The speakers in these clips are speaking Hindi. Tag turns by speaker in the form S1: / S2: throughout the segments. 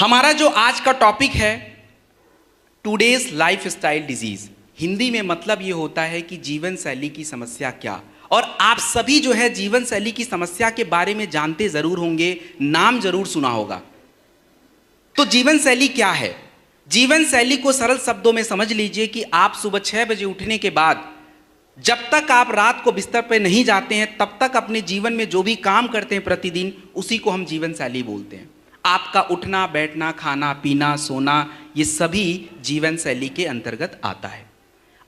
S1: हमारा जो आज का टॉपिक है today's life style disease, Hindi में मतलब ये होता है कि जीवन शैली की समस्या क्या। और आप सभी जो है जीवन शैली की समस्या के बारे में जानते जरूर होंगे, नाम जरूर सुना होगा। तो जीवन शैली क्या है? जीवन शैली को सरल शब्दों में समझ लीजिए कि आप सुबह 6 बजे उठने के बाद जब तक आप रात को बिस्तर पर नहीं जाते हैं तब तक अपने जीवन में जो भी काम करते हैं प्रतिदिन, उसी को हम जीवन शैली बोलते हैं। आपका उठना बैठना, खाना पीना, सोना, ये सभी जीवन शैली के अंतर्गत आता है।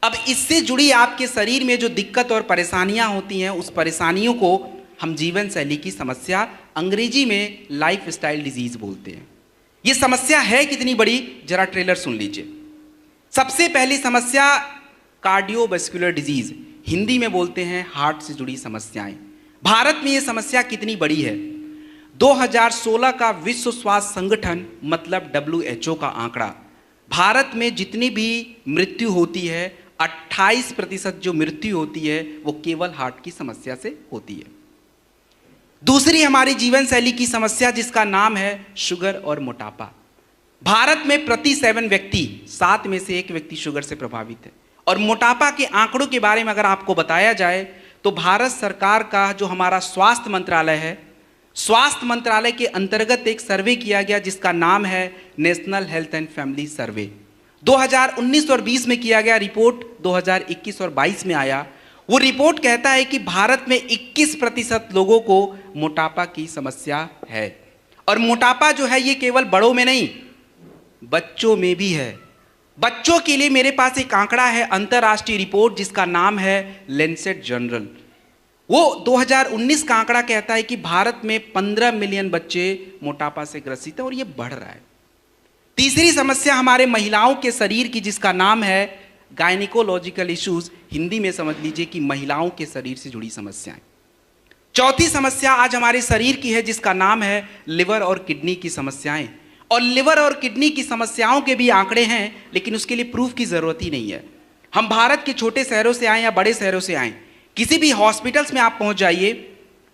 S1: अब इससे जुड़ी आपके शरीर में जो दिक्कत और परेशानियां होती हैं, उस परेशानियों को हम जीवन शैली की समस्या, अंग्रेजी में लाइफ स्टाइल डिजीज बोलते हैं। ये समस्या है कितनी बड़ी, जरा ट्रेलर सुन लीजिए। सबसे पहली समस्या कार्डियोवैस्कुलर डिजीज, हिंदी में बोलते हैं हार्ट से जुड़ी समस्याएं। भारत में ये समस्या कितनी बड़ी है? 2016 का विश्व स्वास्थ्य संगठन मतलब WHO का आंकड़ा, भारत में जितनी भी मृत्यु होती है 28% जो मृत्यु होती है वो केवल हार्ट की समस्या से होती है। दूसरी हमारी जीवन शैली की समस्या जिसका नाम है शुगर और मोटापा। भारत में प्रति 7 व्यक्ति 7 में से 1 व्यक्ति शुगर से प्रभावित है। और मोटापा के आंकड़ों के बारे में अगर आपको बताया जाए तो भारत सरकार का जो हमारा स्वास्थ्य मंत्रालय है, स्वास्थ्य मंत्रालय के अंतर्गत एक सर्वे किया गया जिसका नाम है नेशनल हेल्थ एंड फैमिली सर्वे। 2019 और 20 में किया गया, रिपोर्ट 2021 और 22 में आया। वो रिपोर्ट कहता है कि भारत में 21% लोगों को मोटापा की समस्या है। और मोटापा जो है ये केवल बड़ों में नहीं, बच्चों में भी है। बच्चों के लिए मेरे पास एक आंकड़ा है, अंतरराष्ट्रीय रिपोर्ट जिसका नाम है लैंसेट जर्नल। वो 2019 का आंकड़ा कहता है कि भारत में 15 मिलियन बच्चे मोटापा से ग्रसित हैं और ये बढ़ रहा है। तीसरी समस्या हमारे महिलाओं के शरीर की जिसका नाम है गायनिकोलॉजिकल इश्यूज, हिंदी में समझ लीजिए कि महिलाओं के शरीर से जुड़ी समस्याएं। चौथी समस्या आज हमारे शरीर की है जिसका नाम है लिवर और किडनी की समस्याएं। और लिवर और किडनी की समस्याओं के भी आंकड़े हैं, लेकिन उसके लिए प्रूफ की जरूरत ही नहीं है। हम भारत के छोटे शहरों से आए या बड़े शहरों से आए, किसी भी हॉस्पिटल्स में आप पहुंच जाइए,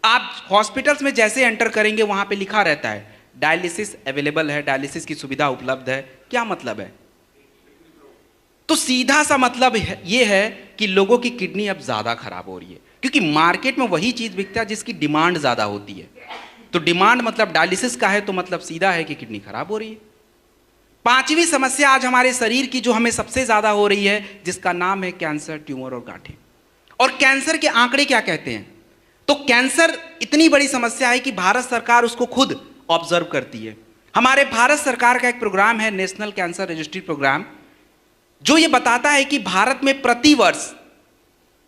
S1: आप हॉस्पिटल्स में जैसे एंटर करेंगे वहां पे लिखा रहता है डायलिसिस अवेलेबल है, डायलिसिस की सुविधा उपलब्ध है। क्या मतलब है? तो सीधा सा मतलब ये है कि लोगों की किडनी अब ज्यादा खराब हो रही है, क्योंकि मार्केट में वही चीज बिकता है जिसकी डिमांड ज्यादा होती है। तो डिमांड मतलब डायलिसिस का है, तो मतलब सीधा है कि किडनी खराब हो रही है। पांचवी समस्या आज हमारे शरीर की जो हमें सबसे ज्यादा हो रही है जिसका नाम है कैंसर, ट्यूमर और गांठें। और कैंसर के आंकड़े क्या कहते हैं? तो कैंसर इतनी बड़ी समस्या है कि भारत सरकार उसको खुद ऑब्जर्व करती है। हमारे भारत सरकार का एक प्रोग्राम है नेशनल कैंसर रजिस्ट्री प्रोग्राम, जो ये बताता है कि भारत में प्रति वर्ष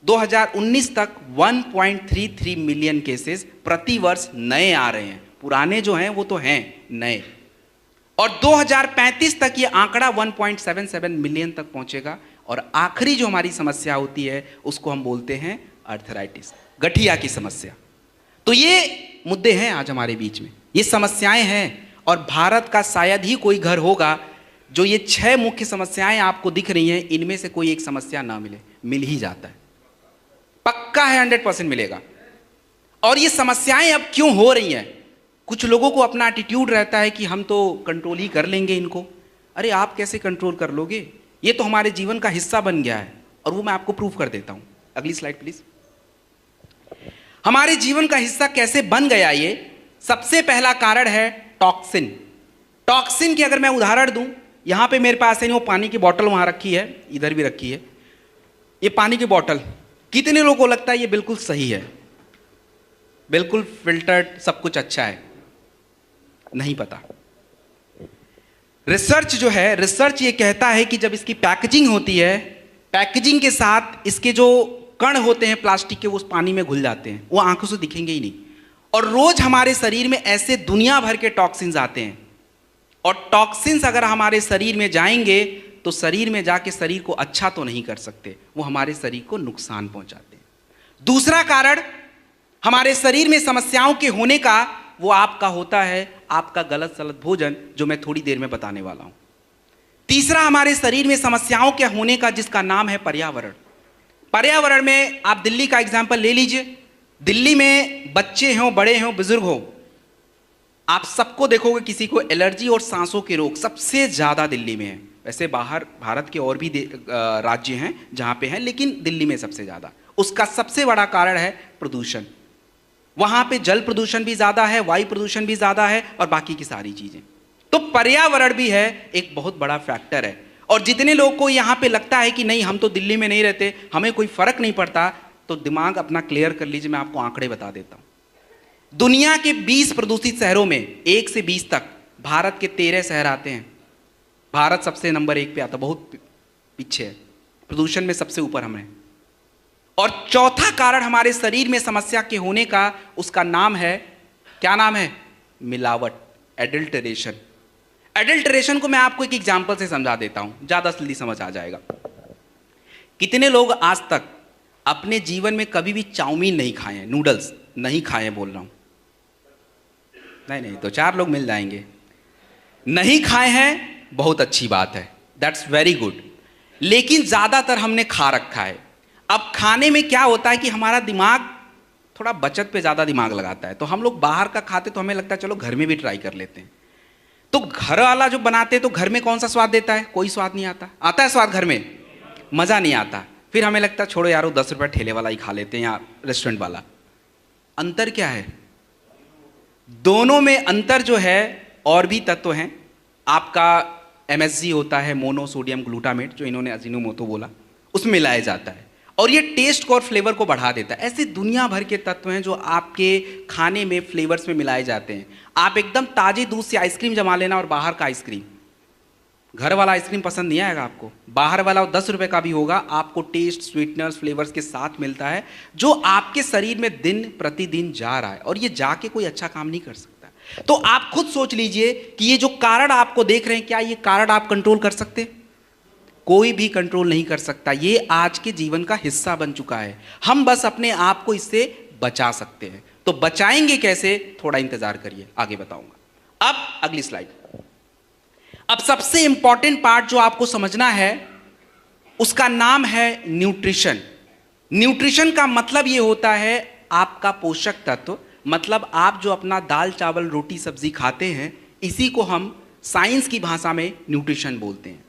S1: 2019 तक 1.33 मिलियन केसेस प्रति वर्ष नए आ रहे हैं। पुराने जो हैं वो तो हैं नए। और 2035 तक ये आंकड़ा 1.77 मिलियन तक पहुंचेगा। और आखिरी जो हमारी समस्या होती है उसको हम बोलते हैं अर्थराइटिस, गठिया की समस्या। तो ये मुद्दे हैं आज हमारे बीच में, ये समस्याएं हैं। और भारत का शायद ही कोई घर होगा जो ये 6 मुख्य समस्याएं आपको दिख रही हैं, इनमें से कोई एक समस्या ना मिले। मिल ही जाता है, पक्का है, 100% मिलेगा। और ये समस्याएं अब क्यों हो रही हैं? कुछ लोगों को अपना एटीट्यूड रहता है कि हम तो कंट्रोल ही कर लेंगे इनको। अरे आप कैसे कंट्रोल कर लोगे? ये तो हमारे जीवन का हिस्सा बन गया है, और वो मैं आपको प्रूफ कर देता हूं। अगली स्लाइड प्लीज। हमारे जीवन का हिस्सा कैसे बन गया ये? सबसे पहला कारण है टॉक्सिन। टॉक्सिन की अगर मैं उदाहरण दूं, यहां पे मेरे पास है वो पानी की बोतल वहां रखी है, इधर भी रखी है। ये पानी की बोतल, कितने लोगों को लगता है ये बिल्कुल सही है, बिल्कुल फिल्टर्ड, सब कुछ अच्छा है? नहीं पता। रिसर्च जो है, रिसर्च ये कहता है कि जब इसकी पैकेजिंग होती है, पैकेजिंग के साथ इसके जो कण होते हैं प्लास्टिक के, वो उस पानी में घुल जाते हैं, वो आंखों से दिखेंगे ही नहीं। और रोज हमारे शरीर में ऐसे दुनिया भर के टॉक्सिन्स आते हैं। और टॉक्सिन्स अगर हमारे शरीर में जाएंगे तो शरीर में जाके शरीर को अच्छा तो नहीं कर सकते, वो हमारे शरीर को नुकसान पहुंचाते हैं। दूसरा कारण हमारे शरीर में समस्याओं के होने का वो आपका होता है आपका गलत सलत भोजन, जो मैं थोड़ी देर में बताने वाला हूं। तीसरा हमारे शरीर में समस्याओं के होने का जिसका नाम है पर्यावरण। पर्यावरण में आप दिल्ली का एग्जाम्पल ले लीजिए। दिल्ली में बच्चे हों, बड़े हों, बुजुर्ग हों, आप सबको देखोगे किसी को एलर्जी और सांसों के रोग सबसे ज़्यादा दिल्ली में है। वैसे बाहर भारत के और भी राज्य हैं जहाँ पे हैं, लेकिन दिल्ली में सबसे ज़्यादा। उसका सबसे बड़ा कारण है प्रदूषण। वहाँ पे जल प्रदूषण भी ज़्यादा है, वायु प्रदूषण भी ज़्यादा है और बाकी की सारी चीज़ें। तो पर्यावरण भी है एक बहुत बड़ा फैक्टर है। और जितने लोगों को यहाँ पे लगता है कि नहीं हम तो दिल्ली में नहीं रहते, हमें कोई फर्क नहीं पड़ता, तो दिमाग अपना क्लियर कर लीजिए। मैं आपको आंकड़े बता देता हूँ। दुनिया के 20 प्रदूषित शहरों में 1 से 20 तक भारत के 13 शहर आते हैं। भारत सबसे नंबर 1 पे आता, बहुत पीछे है, प्रदूषण में सबसे ऊपर हम हैं। और चौथा कारण हमारे शरीर में समस्या के होने का, उसका नाम है, क्या नाम है? मिलावट, एडल्टरेशन। एडल्टरेशन को मैं आपको एक एग्जांपल से समझा देता हूं, ज्यादा जल्दी समझ आ जाएगा। कितने लोग आज तक अपने जीवन में कभी भी चाउमीन नहीं खाए हैं, नूडल्स नहीं खाए हैं, बोल रहा हूं, नहीं तो 4 लोग मिल जाएंगे। नहीं खाए हैं, बहुत अच्छी बात है, दैट्स वेरी गुड। लेकिन ज्यादातर हमने खा रखा है। अब खाने में क्या होता है कि हमारा दिमाग थोड़ा बचत पे ज्यादा दिमाग लगाता है, तो हम लोग बाहर का खाते तो हमें लगता है चलो घर में भी ट्राई कर लेते हैं। तो घर वाला जो बनाते हैं तो घर में कौन सा स्वाद देता है? कोई स्वाद नहीं आता। आता है स्वाद घर में? मजा नहीं आता। फिर हमें लगता है छोड़ो यार, 10 रुपये ठेले वाला ही खा लेते हैं या रेस्टोरेंट वाला। अंतर क्या है? दोनों में अंतर जो है, और भी तत्व हैं। आपका MSG होता है, मोनोसोडियम ग्लूटामेट, जो इन्होंने अजीनोमोटो बोला, उसमें मिलाया जाता है और ये टेस्ट को और फ्लेवर को बढ़ा देता है। ऐसे दुनिया भर के तत्व हैं जो आपके खाने में फ्लेवर्स में मिलाए जाते हैं। आप एकदम ताजे दूध से आइसक्रीम जमा लेना और बाहर का आइसक्रीम, घर वाला आइसक्रीम पसंद नहीं आएगा आपको। बाहर वाला 10 रुपए का भी होगा, आपको टेस्ट, स्वीटनर्स, फ्लेवर्स के साथ मिलता है, जो आपके शरीर में दिन प्रतिदिन जा रहा है और ये जाके कोई अच्छा काम नहीं कर सकता। तो आप खुद सोच लीजिए कि ये जो कारण आपको देख रहे हैं, क्या ये कारण आप कंट्रोल कर सकते? कोई भी कंट्रोल नहीं कर सकता। ये आज के जीवन का हिस्सा बन चुका है। हम बस अपने आप को इससे बचा सकते हैं। तो बचाएंगे कैसे? थोड़ा इंतजार करिए, आगे बताऊंगा। अब अगली स्लाइड। अब सबसे इंपॉर्टेंट पार्ट जो आपको समझना है, उसका नाम है न्यूट्रिशन। न्यूट्रिशन का मतलब यह होता है आपका पोषक तत्व। मतलब आप जो अपना दाल चावल रोटी सब्जी खाते हैं, इसी को हम साइंस की भाषा में न्यूट्रिशन बोलते हैं।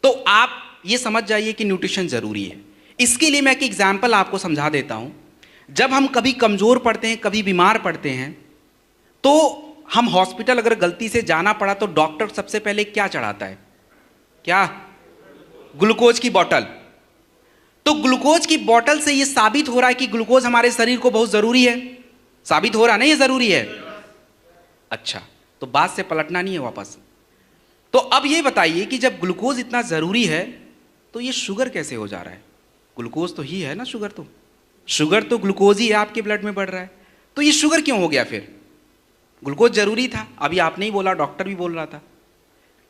S1: तो आप ये समझ जाइए कि न्यूट्रिशन जरूरी है। इसके लिए मैं एक एग्जाम्पल आपको समझा देता हूं। जब हम कभी कमजोर पड़ते हैं, कभी बीमार पड़ते हैं, तो हम हॉस्पिटल अगर गलती से जाना पड़ा तो डॉक्टर सबसे पहले क्या चढ़ाता है? क्या? ग्लूकोज की बोतल। तो ग्लूकोज की बोतल से यह साबित हो रहा है कि ग्लूकोज हमारे शरीर को बहुत जरूरी है। साबित हो रहा नहीं, ये जरूरी है। अच्छा, तो बात से पलटना नहीं है वापस। तो अब ये बताइए कि जब ग्लूकोज इतना जरूरी है, तो ये शुगर कैसे हो जा रहा है? ग्लूकोज तो ही है ना, शुगर तो ग्लूकोज ही है, आपके ब्लड में बढ़ रहा है। तो ये शुगर क्यों हो गया फिर? ग्लूकोज जरूरी था, अभी आपने ही बोला, डॉक्टर भी बोल रहा था।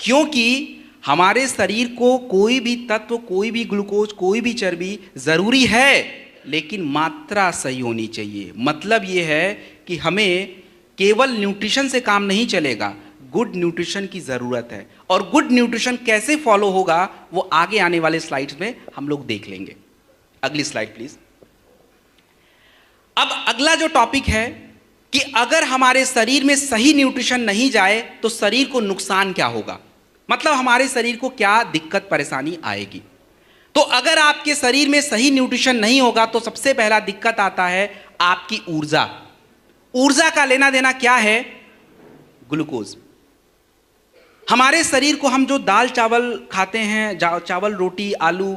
S1: क्योंकि हमारे शरीर को कोई भी तत्व, कोई भी ग्लूकोज, कोई भी चर्बी जरूरी है, लेकिन मात्रा सही होनी चाहिए। मतलब यह है कि हमें केवल न्यूट्रिशन से काम नहीं चलेगा, गुड न्यूट्रिशन की जरूरत है। और गुड न्यूट्रिशन कैसे फॉलो होगा, वो आगे आने वाले स्लाइड्स में हम लोग देख लेंगे। अगली स्लाइड प्लीज। अब अगला जो टॉपिक है कि अगर हमारे शरीर में सही न्यूट्रिशन नहीं जाए तो शरीर को नुकसान क्या होगा, मतलब हमारे शरीर को क्या दिक्कत परेशानी आएगी। तो अगर आपके शरीर में सही न्यूट्रिशन नहीं होगा तो सबसे पहला दिक्कत आता है आपकी ऊर्जा। ऊर्जा का लेना देना क्या है? ग्लूकोज। हमारे शरीर को, हम जो दाल चावल खाते हैं, चावल रोटी आलू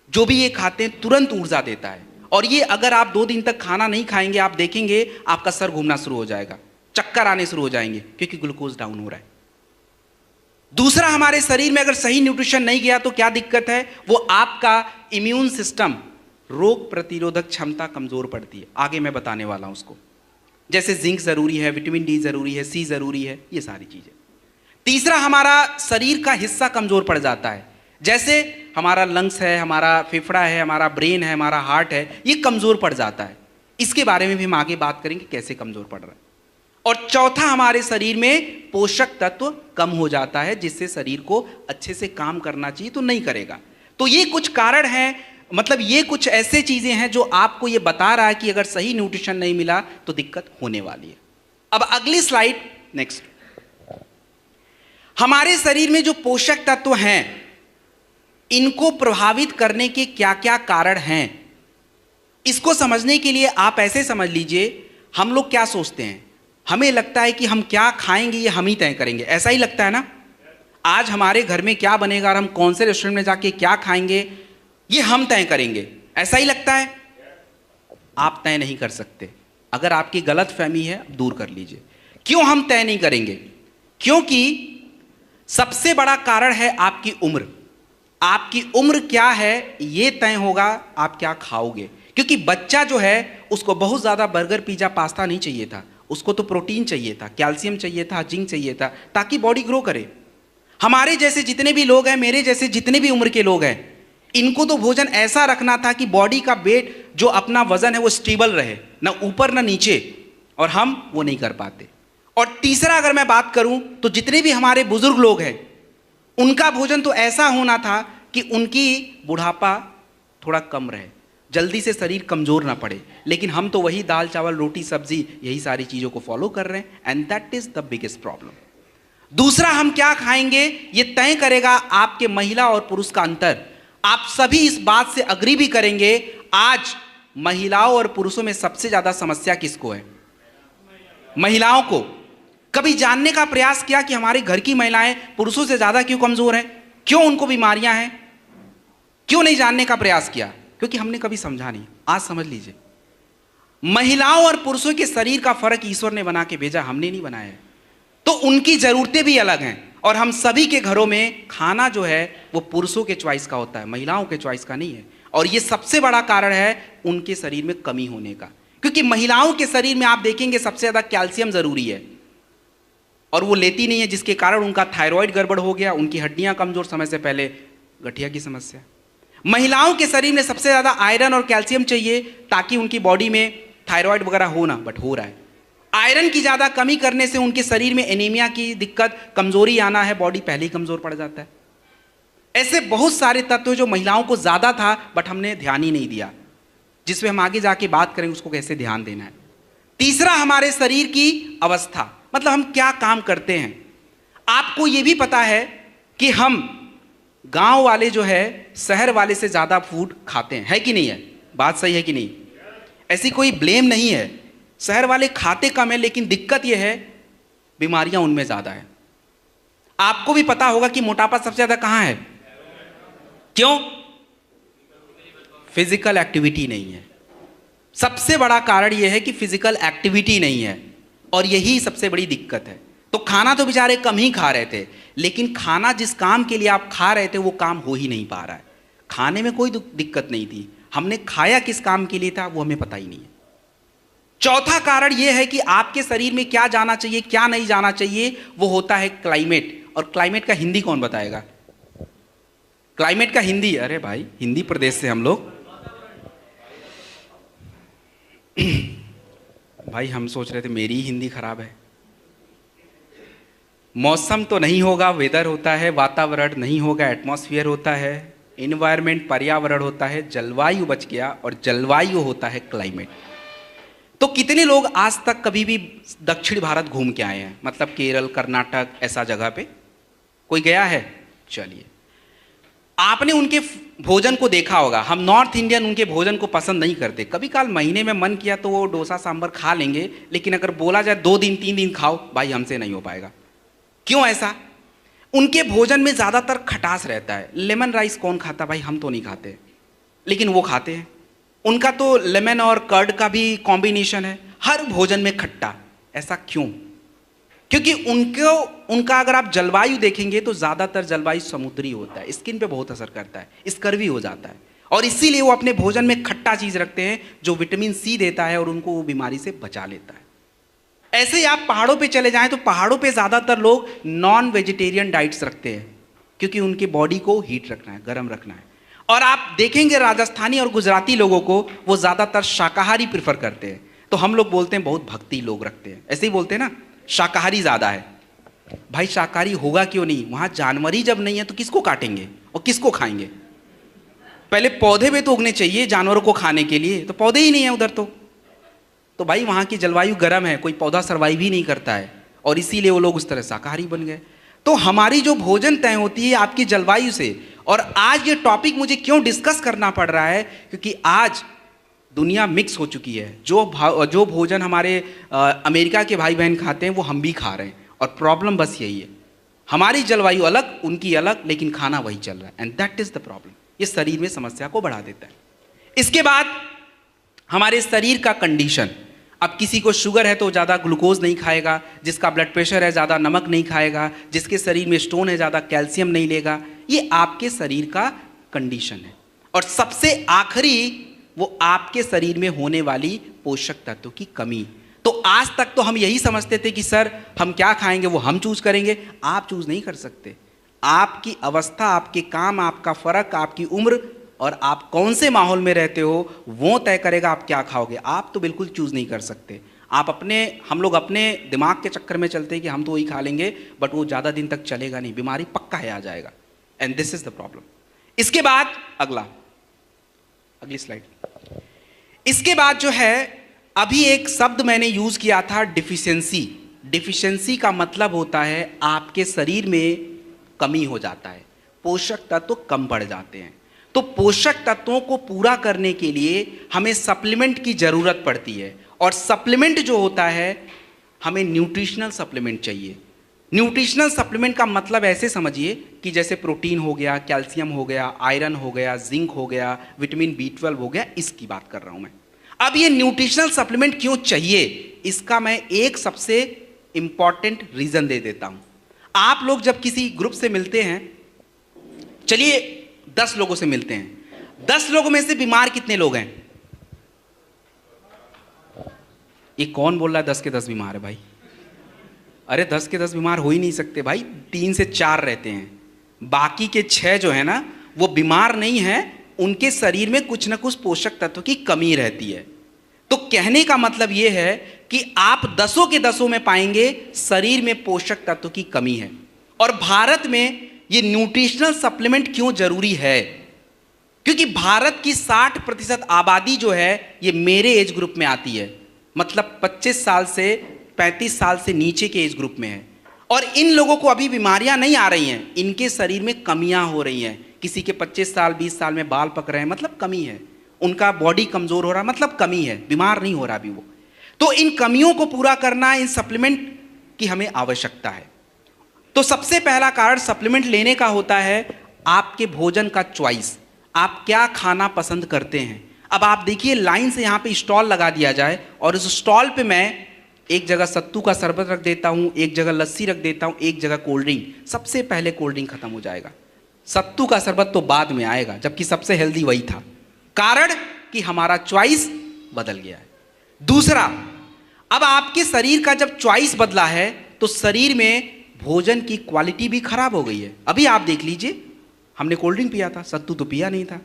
S1: जो भी ये खाते हैं, तुरंत ऊर्जा देता है। और ये अगर आप 2 दिन तक खाना नहीं खाएंगे, आप देखेंगे आपका सर घूमना शुरू हो जाएगा, चक्कर आने शुरू हो जाएंगे, क्योंकि ग्लूकोज डाउन हो रहा है। दूसरा, हमारे शरीर में अगर सही न्यूट्रिशन नहीं गया तो क्या दिक्कत है? वो आपका इम्यून सिस्टम, रोग प्रतिरोधक क्षमता कमजोर पड़ती है। आगे मैं बताने वाला हूं उसको। जैसे जिंक जरूरी है, विटामिन डी जरूरी है, सी जरूरी है, ये सारी चीजें। तीसरा, हमारा शरीर का हिस्सा कमजोर पड़ जाता है। जैसे हमारा लंग्स है, हमारा फेफड़ा है, हमारा ब्रेन है, हमारा हार्ट है, ये कमजोर पड़ जाता है। इसके बारे में भी हम आगे बात करेंगे कैसे कमजोर पड़ रहा है। और चौथा, हमारे शरीर में पोषक तत्व कम हो जाता है, जिससे शरीर को अच्छे से काम करना चाहिए तो नहीं करेगा। तो ये कुछ कारण हैं, मतलब ये कुछ ऐसे चीजें हैं जो आपको ये बता रहा है कि अगर सही न्यूट्रिशन नहीं मिला तो दिक्कत होने वाली है। अब अगली स्लाइड, नेक्स्ट। हमारे शरीर में जो पोषक तत्व हैं, इनको प्रभावित करने के क्या क्या कारण हैं, इसको समझने के लिए आप ऐसे समझ लीजिए, हम लोग क्या सोचते हैं, हमें लगता है कि हम क्या खाएंगे ये हम ही तय करेंगे, ऐसा ही लगता है ना। आज हमारे घर में क्या बनेगा और हम कौन से रेस्टोरेंट में जाके क्या खाएंगे ये हम तय करेंगे, ऐसा ही लगता है। आप तय नहीं कर सकते। अगर आपकी गलत फहमी है दूर कर लीजिए। क्यों हम तय नहीं करेंगे? क्योंकि सबसे बड़ा कारण है आपकी उम्र। आपकी उम्र क्या है ये तय होगा आप क्या खाओगे। क्योंकि बच्चा जो है उसको बहुत ज़्यादा बर्गर पिज़्ज़ा पास्ता नहीं चाहिए था, उसको तो प्रोटीन चाहिए था, कैल्शियम चाहिए था, जिंक चाहिए था, ताकि बॉडी ग्रो करे। हमारे जैसे जितने भी लोग हैं, मेरे जैसे जितने भी उम्र के लोग हैं, इनको तो भोजन ऐसा रखना था कि बॉडी का वेट जो अपना वजन है वो स्टेबल रहे, ना ऊपर ना नीचे, और हम वो नहीं कर पाते। और तीसरा अगर मैं बात करूं तो जितने भी हमारे बुजुर्ग लोग हैं उनका भोजन तो ऐसा होना था कि उनकी बुढ़ापा थोड़ा कम रहे, जल्दी से शरीर कमजोर ना पड़े। लेकिन हम तो वही दाल चावल रोटी सब्जी यही सारी चीज़ों को फॉलो कर रहे हैं, and that is the biggest problem. दूसरा, हम क्या खाएंगे ये तय करेगा आपके महिला और पुरुष का अंतर। आप सभी इस बात से अग्री भी करेंगे, आज महिलाओं और पुरुषों में सबसे ज्यादा समस्या किसको है? महिलाओं को। कभी जानने का प्रयास किया कि हमारे घर की महिलाएं पुरुषों से ज्यादा क्यों कमजोर हैं, क्यों उनको बीमारियां हैं? क्यों नहीं जानने का प्रयास किया? क्योंकि हमने कभी समझा नहीं। आज समझ लीजिए, महिलाओं और पुरुषों के शरीर का फर्क ईश्वर ने बना के भेजा, हमने नहीं बनाया है। तो उनकी जरूरतें भी अलग हैं, और हम सभी के घरों में खाना जो है वो पुरुषों के चॉइस का होता है, महिलाओं के चॉइस का नहीं है। और ये सबसे बड़ा कारण है उनके शरीर में कमी होने का। क्योंकि महिलाओं के शरीर में आप देखेंगे सबसे ज्यादा कैल्शियम जरूरी है, और वो लेती नहीं है, जिसके कारण उनका थायराइड गड़बड़ हो गया, उनकी हड्डियां कमजोर, समय से पहले गठिया की समस्या। महिलाओं के शरीर में सबसे ज्यादा आयरन और कैल्शियम चाहिए ताकि उनकी बॉडी में थायराइड वगैरह हो ना, बट हो रहा है। आयरन की ज्यादा कमी करने से उनके शरीर में एनीमिया की दिक्कत, कमजोरी आना है, बॉडी पहले ही कमजोर पड़ जाता है। ऐसे बहुत सारे तत्व जो महिलाओं को ज्यादा था बट हमने ध्यान ही नहीं दिया, जिसमें हम आगे जाके बात करेंगे उसको कैसे ध्यान देना है। तीसरा, हमारे शरीर की अवस्था, मतलब हम क्या काम करते हैं। आपको यह भी पता है कि हम गांव वाले जो है शहर वाले से ज्यादा फूड खाते हैं, है कि नहीं है? बात सही है कि नहीं? ऐसी कोई ब्लेम नहीं है। शहर वाले खाते कम है, लेकिन दिक्कत यह है बीमारियां उनमें ज्यादा है। आपको भी पता होगा कि मोटापा सबसे ज्यादा कहां है? क्यों? फिजिकल एक्टिविटी नहीं है। सबसे बड़ा कारण यह है कि फिजिकल एक्टिविटी नहीं है, और यही सबसे बड़ी दिक्कत है। तो खाना तो बेचारे कम ही खा रहे थे, लेकिन खाना जिस काम के लिए आप खा रहे थे वो काम हो ही नहीं पा रहा है। खाने में कोई दिक्कत नहीं थी, हमने खाया किस काम के लिए था वो हमें पता ही नहीं है। चौथा कारण यह है कि आपके शरीर में क्या जाना चाहिए क्या नहीं जाना चाहिए, वो होता है क्लाइमेट। और क्लाइमेट का हिंदी कौन बताएगा? क्लाइमेट का हिंदी, अरे भाई हिंदी प्रदेश से हम लोग भाई हम सोच रहे थे मेरी ही हिंदी खराब है। मौसम तो नहीं होगा, वेदर होता है। वातावरण नहीं होगा, एटमॉस्फेयर होता है। इन्वायरमेंट पर्यावरण होता है। जलवायु बच गया, और जलवायु होता है क्लाइमेट। तो कितने लोग आज तक कभी भी दक्षिण भारत घूम के आए हैं, मतलब केरल, कर्नाटक, ऐसा जगह पे कोई गया है? चलिए, आपने उनके भोजन को देखा होगा। हम नॉर्थ इंडियन उनके भोजन को पसंद नहीं करते। कभी काल महीने में मन किया तो वो डोसा सांभर खा लेंगे, लेकिन अगर बोला जाए 2 दिन 3 दिन खाओ, भाई हमसे नहीं हो पाएगा। क्यों ऐसा? उनके भोजन में ज्यादातर खटास रहता है। लेमन राइस कौन खाता? भाई हम तो नहीं खाते, लेकिन वो खाते हैं। उनका तो लेमन और कर्ड का भी कॉम्बिनेशन है, हर भोजन में खट्टा। ऐसा क्यों? क्योंकि उनका अगर आप जलवायु देखेंगे तो ज्यादातर जलवायु समुद्री होता है, स्किन पे बहुत असर करता है, स्कर्वी हो जाता है, और इसीलिए वो अपने भोजन में खट्टा चीज रखते हैं जो विटामिन सी देता है और उनको वो बीमारी से बचा लेता है। ऐसे ही आप पहाड़ों पे चले जाएं तो पहाड़ों पे ज्यादातर लोग नॉन वेजिटेरियन डाइट्स रखते हैं, क्योंकि उनकी बॉडी को हीट रखना है, गर्म रखना है। और आप देखेंगे राजस्थानी और गुजराती लोगों को, वो ज्यादातर शाकाहारी प्रेफर करते हैं। तो हम लोग बोलते हैं बहुत भक्ति लोग रखते हैं, ऐसे ही बोलते हैं ना, शाकाहारी ज्यादा है। भाई शाकाहारी होगा क्यों नहीं? वहां जानवर ही जब नहीं है तो किसको काटेंगे और किसको खाएंगे? पहले पौधे भी तो उगने चाहिए जानवरों को खाने के लिए, तो पौधे ही नहीं है उधर। तो भाई वहाँ की जलवायु गर्म है, कोई पौधा सर्वाइव ही नहीं करता है, और इसीलिए वो लोग उस तरह शाकाहारी बन गए। तो हमारी जो भोजन तय होती है आपकी जलवायु से। और आज ये टॉपिक मुझे क्यों डिस्कस करना पड़ रहा है, क्योंकि आज दुनिया मिक्स हो चुकी है। जो भोजन हमारे अमेरिका के भाई बहन खाते हैं वो हम भी खा रहे हैं, और प्रॉब्लम बस यही है, हमारी जलवायु अलग, उनकी अलग, लेकिन खाना वही चल रहा है, and that is the problem. ये शरीर में समस्या को बढ़ा देता है। इसके बाद हमारे शरीर का कंडीशन। अब किसी को शुगर है तो ज़्यादा ग्लूकोज नहीं खाएगा, जिसका ब्लड प्रेशर है ज़्यादा नमक नहीं खाएगा, जिसके शरीर में स्टोन है ज़्यादा कैल्शियम नहीं लेगा। ये आपके शरीर का कंडीशन है। और सबसे आखिरी वो आपके शरीर में होने वाली पोषक तत्वों की कमी। तो आज तक तो हम यही समझते थे कि सर हम क्या खाएंगे वो हम चूज करेंगे। आप चूज नहीं कर सकते। आपकी अवस्था, आपके काम, आपका फर्क, आपकी उम्र और आप कौन से माहौल में रहते हो वो तय करेगा आप क्या खाओगे। आप तो बिल्कुल चूज नहीं कर सकते। हम लोग अपने दिमाग के चक्कर में चलते हैं कि हम तो वही खा लेंगे, बट वो ज़्यादा दिन तक चलेगा नहीं, बीमारी पक्का है आ जाएगा, and this is the problem. इसके बाद अगली स्लाइड। इसके बाद जो है अभी एक शब्द मैंने यूज किया था, डिफिशियंसी। डिफिशियंसी का मतलब होता है आपके शरीर में कमी हो जाता है, पोषक तत्व कम पड़ जाते हैं। तो पोषक तत्वों को पूरा करने के लिए हमें सप्लीमेंट की जरूरत पड़ती है, और सप्लीमेंट जो होता है हमें न्यूट्रिशनल सप्लीमेंट चाहिए। न्यूट्रिशनल सप्लीमेंट का मतलब ऐसे समझिए कि जैसे प्रोटीन हो गया, कैल्शियम हो गया, आयरन हो गया, जिंक हो गया, विटामिन B12 हो गया, इसकी बात कर रहा हूं मैं। अब ये न्यूट्रिशनल सप्लीमेंट क्यों चाहिए, इसका मैं एक सबसे इंपॉर्टेंट रीजन दे देता हूं। आप लोग जब किसी ग्रुप से मिलते हैं, चलिए 10 लोगों से मिलते हैं, 10 लोगों में से बीमार कितने लोग हैं? ये कौन बोल रहा है 10 के 10 बीमार है भाई? अरे 10 के 10 बीमार हो ही नहीं सकते भाई, 3 से 4 रहते हैं। बाकी के 6 जो है ना वो बीमार नहीं है, उनके शरीर में कुछ ना कुछ पोषक तत्व की कमी रहती है। तो कहने का मतलब ये है कि आप 10 के 10 में पाएंगे शरीर में पोषक तत्व की कमी है। और भारत में ये न्यूट्रिशनल सप्लीमेंट क्यों जरूरी है, क्योंकि भारत की 60% आबादी जो है ये मेरे एज ग्रुप में आती है, मतलब 25 साल से 35 साल से नीचे के एज ग्रुप में है। और इन लोगों को अभी बीमारियां नहीं आ रही हैं, इनके शरीर में कमियां हो रही हैं। किसी के 25 साल 20 साल में बाल पक रहे हैं, मतलब कमी है। उनका बॉडी कमजोर हो रहा, मतलब कमी है, बीमार नहीं हो रहा अभी वो। तो इन कमियों को पूरा करना, इन सप्लीमेंट की हमें आवश्यकता है। तो सबसे पहला कारण सप्लीमेंट लेने का होता है आपके भोजन का चॉइस, आप क्या खाना पसंद करते हैं। अब आप देखिए लाइन से यहाँ पे स्टॉल लगा दिया जाए और उस स्टॉल पे मैं एक जगह सत्तू का शरबत रख देता हूँ, एक जगह लस्सी रख देता हूँ, एक जगह कोल्ड ड्रिंक। सबसे पहले कोल्ड ड्रिंक खत्म हो जाएगा, सत्तू का शरबत तो बाद में आएगा, जबकि सबसे हेल्दी वही था। कारण कि हमारा चॉइस बदल गया है। दूसरा, अब आपके शरीर का जब चॉइस बदला है तो शरीर में भोजन की क्वालिटी भी खराब हो गई है। अभी आप देख लीजिए, हमने कोल्ड ड्रिंक पिया था, सत्तू तो पिया नहीं था।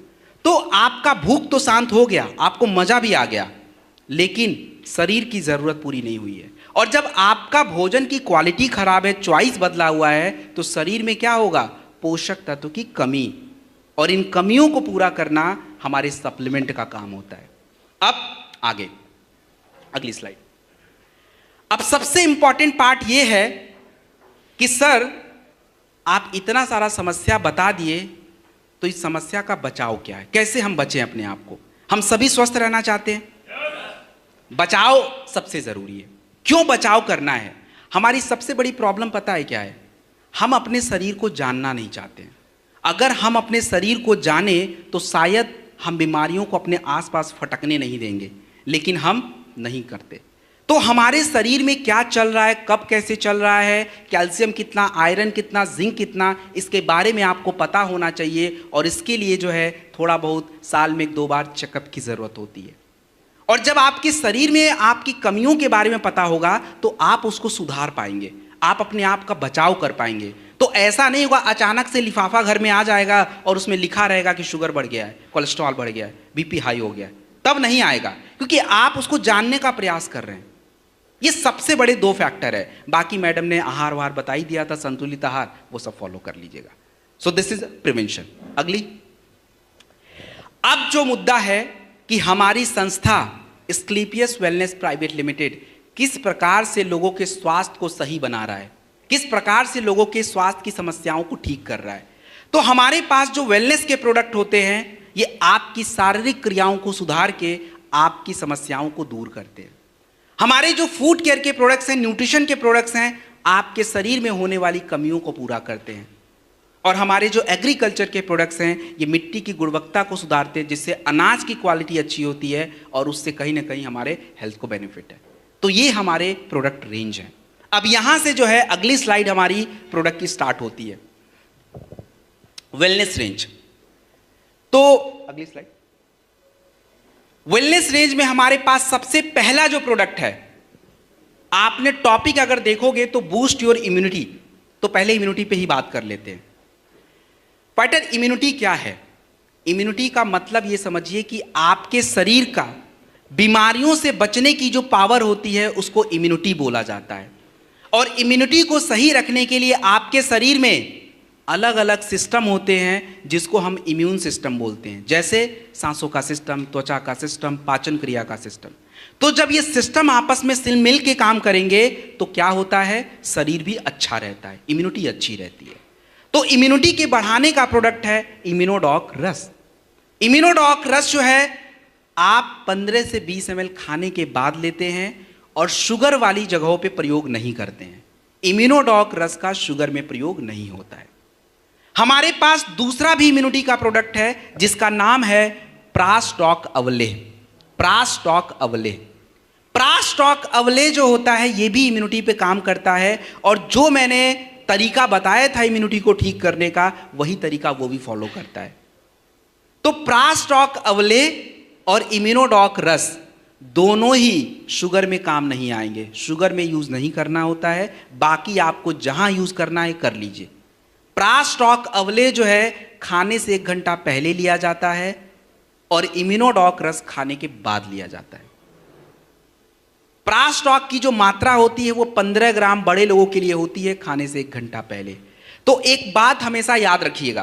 S1: तो आपका भूख तो शांत हो गया, आपको मजा भी आ गया, लेकिन शरीर की जरूरत पूरी नहीं हुई है। और जब आपका भोजन की क्वालिटी खराब है, चॉइस बदला हुआ है, तो शरीर में क्या होगा, पोषक तत्व की कमी। और इन कमियों को पूरा करना हमारे सप्लीमेंट का काम होता है। अब आगे अगली स्लाइड। अब सबसे इंपॉर्टेंट पार्ट यह है कि सर आप इतना सारा समस्या बता दिए, तो इस समस्या का बचाव क्या है, कैसे हम बचें अपने आप को। हम सभी स्वस्थ रहना चाहते हैं, बचाव सबसे जरूरी है। क्यों बचाव करना है? हमारी सबसे बड़ी प्रॉब्लम पता है क्या है, हम अपने शरीर को जानना नहीं चाहते हैं। अगर हम अपने शरीर को जाने तो शायद हम बीमारियों को अपने आसपास फटकने नहीं देंगे, लेकिन हम नहीं करते। तो हमारे शरीर में क्या चल रहा है, कब कैसे चल रहा है, कैल्शियम कितना, आयरन कितना, जिंक कितना, इसके बारे में आपको पता होना चाहिए। और इसके लिए जो है थोड़ा बहुत साल में 1-2 बार चेकअप की ज़रूरत होती है। और जब आपके शरीर में आपकी कमियों के बारे में पता होगा तो आप उसको सुधार पाएंगे, आप अपने आप का बचाव कर पाएंगे। तो ऐसा नहीं होगा अचानक से लिफाफा घर में आ जाएगा और उसमें लिखा रहेगा कि शुगर बढ़ गया है, कोलेस्ट्रॉल बढ़ गया है, बीपी हाई हो गया है, तब नहीं आएगा, क्योंकि आप उसको जानने का प्रयास कर रहे हैं। ये सबसे बड़े 2 फैक्टर है। बाकी मैडम ने आहार वाहार बता ही दिया था, संतुलित आहार, वो सब फॉलो कर लीजिएगा। सो दिस इज प्रिवेंशन। अगली, अब जो मुद्दा है कि हमारी संस्था स्क्लीपियस वेलनेस प्राइवेट लिमिटेड किस प्रकार से लोगों के स्वास्थ्य को सही बना रहा है, किस प्रकार से लोगों के स्वास्थ्य की समस्याओं को ठीक कर रहा है। तो हमारे पास जो वेलनेस के प्रोडक्ट होते हैं ये आपकी शारीरिक क्रियाओं को सुधार के आपकी समस्याओं को दूर करते हैं। हमारे जो फूड केयर के प्रोडक्ट्स हैं, न्यूट्रिशन के प्रोडक्ट्स हैं, आपके शरीर में होने वाली कमियों को पूरा करते हैं। और हमारे जो एग्रीकल्चर के प्रोडक्ट्स हैं ये मिट्टी की गुणवत्ता को सुधारते हैं, जिससे अनाज की क्वालिटी अच्छी होती है और उससे कहीं ना कहीं हमारे हेल्थ को बेनिफिट है। तो ये हमारे प्रोडक्ट रेंज है। अब यहां से जो है अगली स्लाइड हमारी प्रोडक्ट की स्टार्ट होती है, वेलनेस रेंज। तो अगली स्लाइड। वेलनेस रेंज में हमारे पास सबसे पहला जो प्रोडक्ट है, आपने टॉपिक अगर देखोगे तो बूस्ट योर इम्यूनिटी, तो पहले इम्यूनिटी पे ही बात कर लेते हैं। पार्टनर, इम्यूनिटी क्या है? इम्यूनिटी का मतलब ये समझिए कि आपके शरीर का बीमारियों से बचने की जो पावर होती है उसको इम्यूनिटी बोला जाता है। और इम्यूनिटी को सही रखने के लिए आपके शरीर में अलग अलग सिस्टम होते हैं जिसको हम इम्यून सिस्टम बोलते हैं, जैसे सांसों का सिस्टम, त्वचा का सिस्टम, पाचन क्रिया का सिस्टम। तो जब ये सिस्टम आपस में मिल के काम करेंगे तो क्या होता है, शरीर भी अच्छा रहता है, इम्यूनिटी अच्छी रहती है। तो इम्यूनिटी के बढ़ाने का प्रोडक्ट है इम्यूनोडॉक रस। इम्यूनोडॉक रस जो है आप 15 से 20 ml खाने के बाद लेते हैं और शुगर वाली जगहों पे प्रयोग नहीं करते हैं। इम्यूनोडॉक रस का शुगर में प्रयोग नहीं होता है। हमारे पास दूसरा भी इम्यूनिटी का प्रोडक्ट है जिसका नाम है प्रास्टॉक अवलेह। प्रास्टॉक अवलेह, प्रास्टॉक अवलेह जो होता है ये भी इम्यूनिटी पे काम करता है। और जो मैंने तरीका बताया था इम्यूनिटी को ठीक करने का, वही तरीका वो भी फॉलो करता है। तो प्रास्टॉक अवलेह और इम्यूनोडॉक रस दोनों ही शुगर में काम नहीं आएंगे, शुगर में यूज नहीं करना होता है, बाकी आपको जहां यूज करना है कर लीजिए। प्रास्टॉक अवलेह जो है खाने से 1 घंटा पहले लिया जाता है और इम्यूनोडॉक रस खाने के बाद लिया जाता है। प्रास्टॉक की जो मात्रा होती है वो 15 ग्राम बड़े लोगों के लिए होती है खाने से 1 घंटा पहले। तो एक बात हमेशा याद रखिएगा,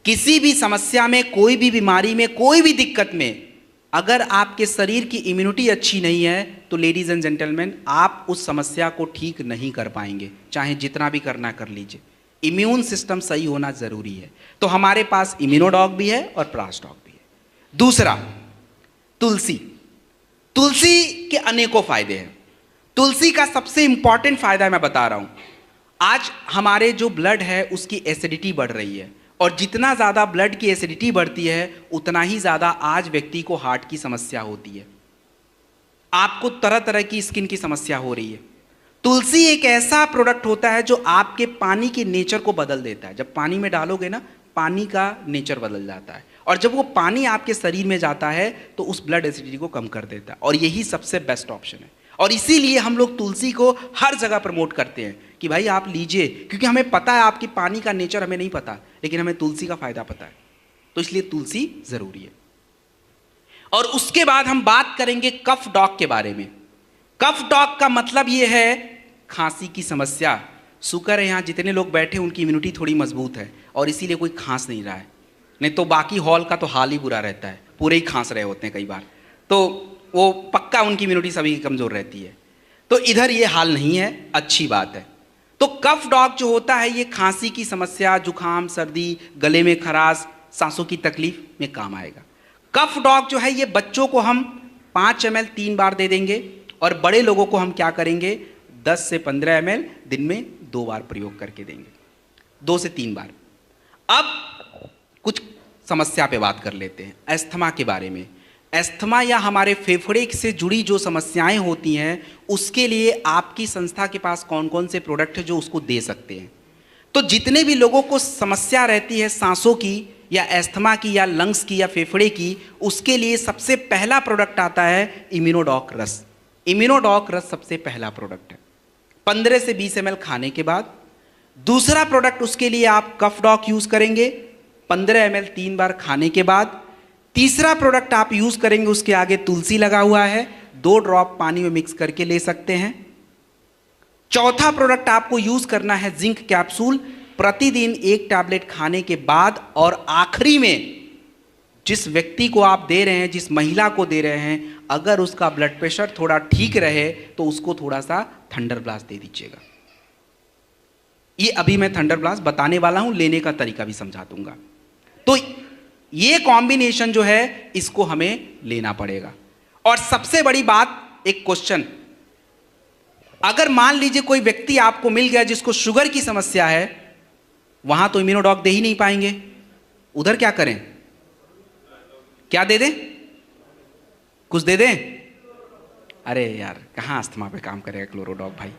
S1: किसी भी समस्या में, कोई भी बीमारी में, कोई भी दिक्कत में अगर आपके शरीर की इम्यूनिटी अच्छी नहीं है तो लेडीज एंड जेंटलमैन आप उस समस्या को ठीक नहीं कर पाएंगे, चाहे जितना भी करना कर लीजिए। इम्यून सिस्टम सही होना जरूरी है। तो हमारे पास इम्यूनोडॉक भी है और प्रास्टॉक भी है। दूसरा, तुलसी। तुलसी के अनेकों फायदे हैं। तुलसी का सबसे इंपॉर्टेंट फायदा मैं बता रहा हूं। आज हमारे जो ब्लड है उसकी एसिडिटी बढ़ रही है और जितना ज़्यादा ब्लड की एसिडिटी बढ़ती है उतना ही ज़्यादा आज व्यक्ति को हार्ट की समस्या होती है, आपको तरह तरह की स्किन की समस्या हो रही है। तुलसी एक ऐसा प्रोडक्ट होता है जो आपके पानी के नेचर को बदल देता है। जब पानी में डालोगे ना, पानी का नेचर बदल जाता है और जब वो पानी आपके शरीर में जाता है तो उस ब्लड एसिडिटी को कम कर देता है और यही सबसे बेस्ट ऑप्शन है। और इसीलिए हम लोग तुलसी को हर जगह प्रमोट करते हैं कि भाई आप लीजिए, क्योंकि हमें पता है आपकी पानी का नेचर हमें नहीं पता, लेकिन हमें तुलसी का फायदा पता है, तो इसलिए तुलसी जरूरी है। और उसके बाद हम बात करेंगे कफ डॉग के बारे में। कफ डॉग का मतलब ये है खांसी की समस्या। शुक्र है यहाँ जितने लोग बैठे उनकी इम्यूनिटी थोड़ी मजबूत है और इसीलिए कोई खांस नहीं रहा है, नहीं तो बाकी हॉल का तो हाल ही बुरा रहता है, पूरे ही खांस रहे होते हैं कई बार, तो वो पक्का उनकी इम्यूनिटी सभी की कमज़ोर रहती है। तो इधर ये हाल नहीं है, अच्छी बात है। तो कफ डॉग जो होता है ये खांसी की समस्या, जुखाम, सर्दी, गले में खराश, सांसों की तकलीफ में काम आएगा। कफ डॉग जो है ये बच्चों को हम 5 ml 3 बार दे देंगे और बड़े लोगों को हम क्या करेंगे 10 से 15 ml दिन में 2 बार प्रयोग करके देंगे, 2 से 3 बार। अब कुछ समस्या पे बात कर लेते हैं, अस्थमा के बारे में। अस्थमा या हमारे फेफड़े से जुड़ी जो समस्याएं होती हैं उसके लिए आपकी संस्था के पास कौन कौन से प्रोडक्ट है जो उसको दे सकते हैं। तो जितने भी लोगों को समस्या रहती है सांसों की या अस्थमा की या लंग्स की या फेफड़े की, उसके लिए सबसे पहला प्रोडक्ट आता है इम्यूनोडॉक रस। इम्यूनोडॉक रस सबसे पहला प्रोडक्ट है 15 से 20 ml खाने के बाद। दूसरा प्रोडक्ट उसके लिए आप कफ डॉग यूज करेंगे 15 ml 3 बार खाने के बाद। तीसरा प्रोडक्ट आप यूज करेंगे, उसके आगे तुलसी लगा हुआ है, 2 ड्रॉप पानी में मिक्स करके ले सकते हैं। चौथा प्रोडक्ट आपको यूज करना है जिंक कैप्सूल, प्रतिदिन 1 टैबलेट खाने के बाद। और आखिरी में जिस व्यक्ति को आप दे रहे हैं, जिस महिला को दे रहे हैं, अगर उसका ब्लड प्रेशर थोड़ा ठीक रहे तो उसको थोड़ा सा थंडर ब्लास्ट दे दीजिएगा। ये अभी मैं थंडर ब्लास्ट बताने वाला हूं, लेने का तरीका भी समझा दूंगा। तो ये कॉम्बिनेशन जो है इसको हमें लेना पड़ेगा। और सबसे बड़ी बात, एक क्वेश्चन, अगर मान लीजिए कोई व्यक्ति आपको मिल गया जिसको शुगर की समस्या है, वहां तो इम्यूनोडॉक दे ही नहीं पाएंगे, उधर क्या करें? क्या दे दें? कुछ दे दें? अरे यार कहां अस्थमा पे काम करेगा क्लोरोडॉक भाई,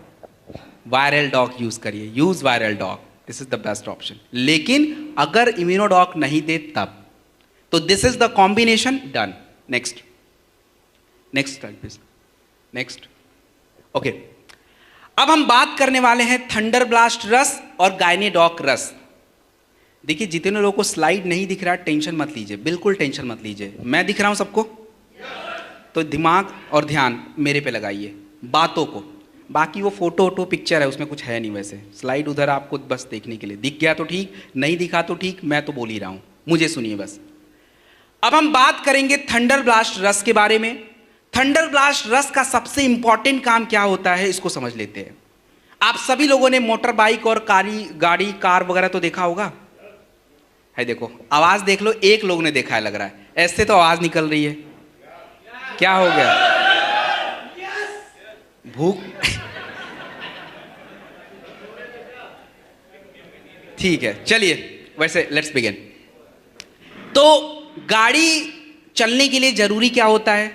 S1: वायरल डॉक यूज करिए, use viral doc, this is the best option. लेकिन अगर इम्यूनोडॉक नहीं दे तब, तो this is the combination done. Next next please, next. Okay, अब हम बात करने वाले हैं थंडर ब्लास्ट रस और गायनेडॉक रस। देखिए जितने लोगों को स्लाइड नहीं दिख रहा, टेंशन मत लीजिए, बिल्कुल टेंशन मत लीजिए, मैं दिख रहा हूं सबको, तो दिमाग और ध्यान मेरे पे लगाइए, बातों को। बाकी वो फोटो वोटो पिक्चर है, उसमें कुछ है नहीं, वैसे स्लाइड उधर आपको बस देखने के लिए, दिख गया तो ठीक, नहीं दिखा तो ठीक, मैं तो बोल ही रहा हूं, मुझे सुनिए बस। अब हम बात करेंगे थंडर ब्लास्ट रस के बारे में। थंडर ब्लास्ट रस का सबसे इंपॉर्टेंट काम क्या होता है, इसको समझ लेते हैं। आप सभी लोगों ने मोटर बाइक और गाड़ी कार वगैरह तो देखा होगा, है देखो, आवाज देख लो, एक लोग ने देखा है लग रहा है, ऐसे तो आवाज निकल रही है, क्या हो गया? भूख? ठीक है, चलिए वैसे लेट्स बिगिन। तो गाड़ी चलने के लिए जरूरी क्या होता है?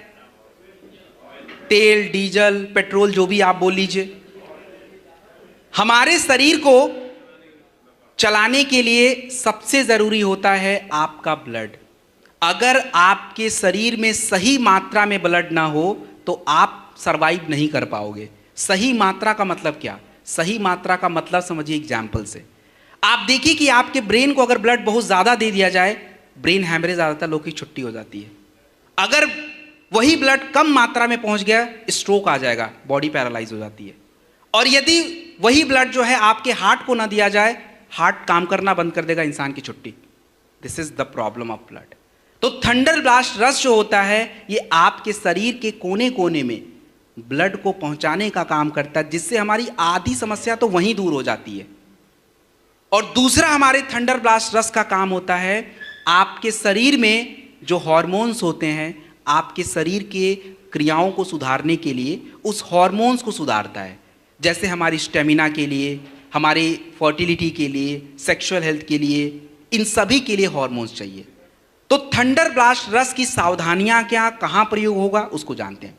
S1: तेल, डीजल, पेट्रोल, जो भी आप बोल लीजिए। हमारे शरीर को चलाने के लिए सबसे जरूरी होता है आपका ब्लड। अगर आपके शरीर में सही मात्रा में ब्लड ना हो तो आप सरवाइव नहीं कर पाओगे। सही मात्रा का मतलब क्या? सही मात्रा का मतलब समझिए एग्जाम्पल से। आप देखिए कि आपके ब्रेन को अगर ब्लड बहुत ज़्यादा दे दिया जाए, ब्रेन हैमरेज ज़्यादातर लोगों की छुट्टी हो जाती है। अगर वही ब्लड कम मात्रा में पहुंच गया, स्ट्रोक आ जाएगा, बॉडी पैरालाइज हो जाती है। और यदि वही ब्लड जो है आपके हार्ट को ना दिया जाए, हार्ट काम करना बंद कर देगा, इंसान की छुट्टी। This is the problem of blood. तो थंडर ब्लास्ट रस जो होता है, ये आपके शरीर के कोने कोने में ब्लड को पहुंचाने का काम करता है, जिससे हमारी आधी समस्या तो वहीं दूर हो जाती है। और दूसरा हमारे थंडर ब्लास्ट रस का काम होता है, आपके शरीर में जो हार्मोन्स होते हैं, आपके शरीर के क्रियाओं को सुधारने के लिए उस हार्मोन्स को सुधारता है। जैसे हमारी स्टेमिना के लिए, हमारी फर्टिलिटी के लिए, सेक्सुअल हेल्थ के लिए, इन सभी के लिए हार्मोन्स चाहिए। तो थंडर ब्लास्ट रस की सावधानियां क्या, कहां प्रयोग होगा, उसको जानते हैं।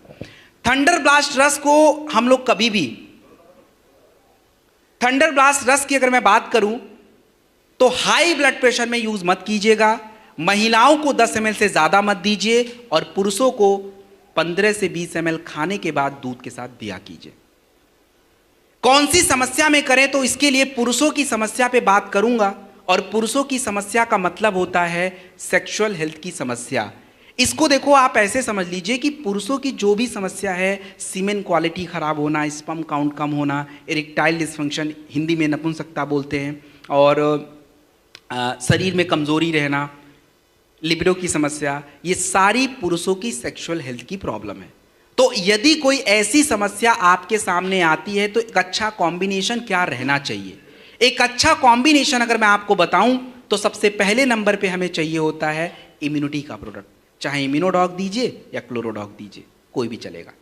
S1: थंडर ब्लास्ट रस को हम लोग कभी भी, थंडर ब्लास्ट रस की अगर मैं बात करूं तो हाई ब्लड प्रेशर में यूज मत कीजिएगा। महिलाओं को 10 ml से ज्यादा मत दीजिए और पुरुषों को 15 से 20 ml खाने के बाद दूध के साथ दिया कीजिए। कौन सी समस्या में करें, तो इसके लिए पुरुषों की समस्या पे बात करूंगा। और पुरुषों की समस्या का मतलब होता है सेक्सुअल हेल्थ की समस्या। इसको देखो, आप ऐसे समझ लीजिए कि पुरुषों की जो भी समस्या है, सीमेन क्वालिटी खराब होना, स्पर्म काउंट कम होना, इरेक्टाइल डिस्फंक्शन, हिंदी में नपुंसकता बोलते हैं, और शरीर में कमजोरी रहना, लिबिडो की समस्या, ये सारी पुरुषों की सेक्सुअल हेल्थ की प्रॉब्लम है। तो यदि कोई ऐसी समस्या आपके सामने आती है तो एक अच्छा कॉम्बिनेशन क्या रहना चाहिए? एक अच्छा कॉम्बिनेशन अगर मैं आपको बताऊं तो सबसे पहले नंबर पे हमें चाहिए होता है इम्यूनिटी का प्रोडक्ट। चाहे इम्यूनोडॉक दीजिए या क्लोरोडॉक दीजिए, कोई भी चलेगा।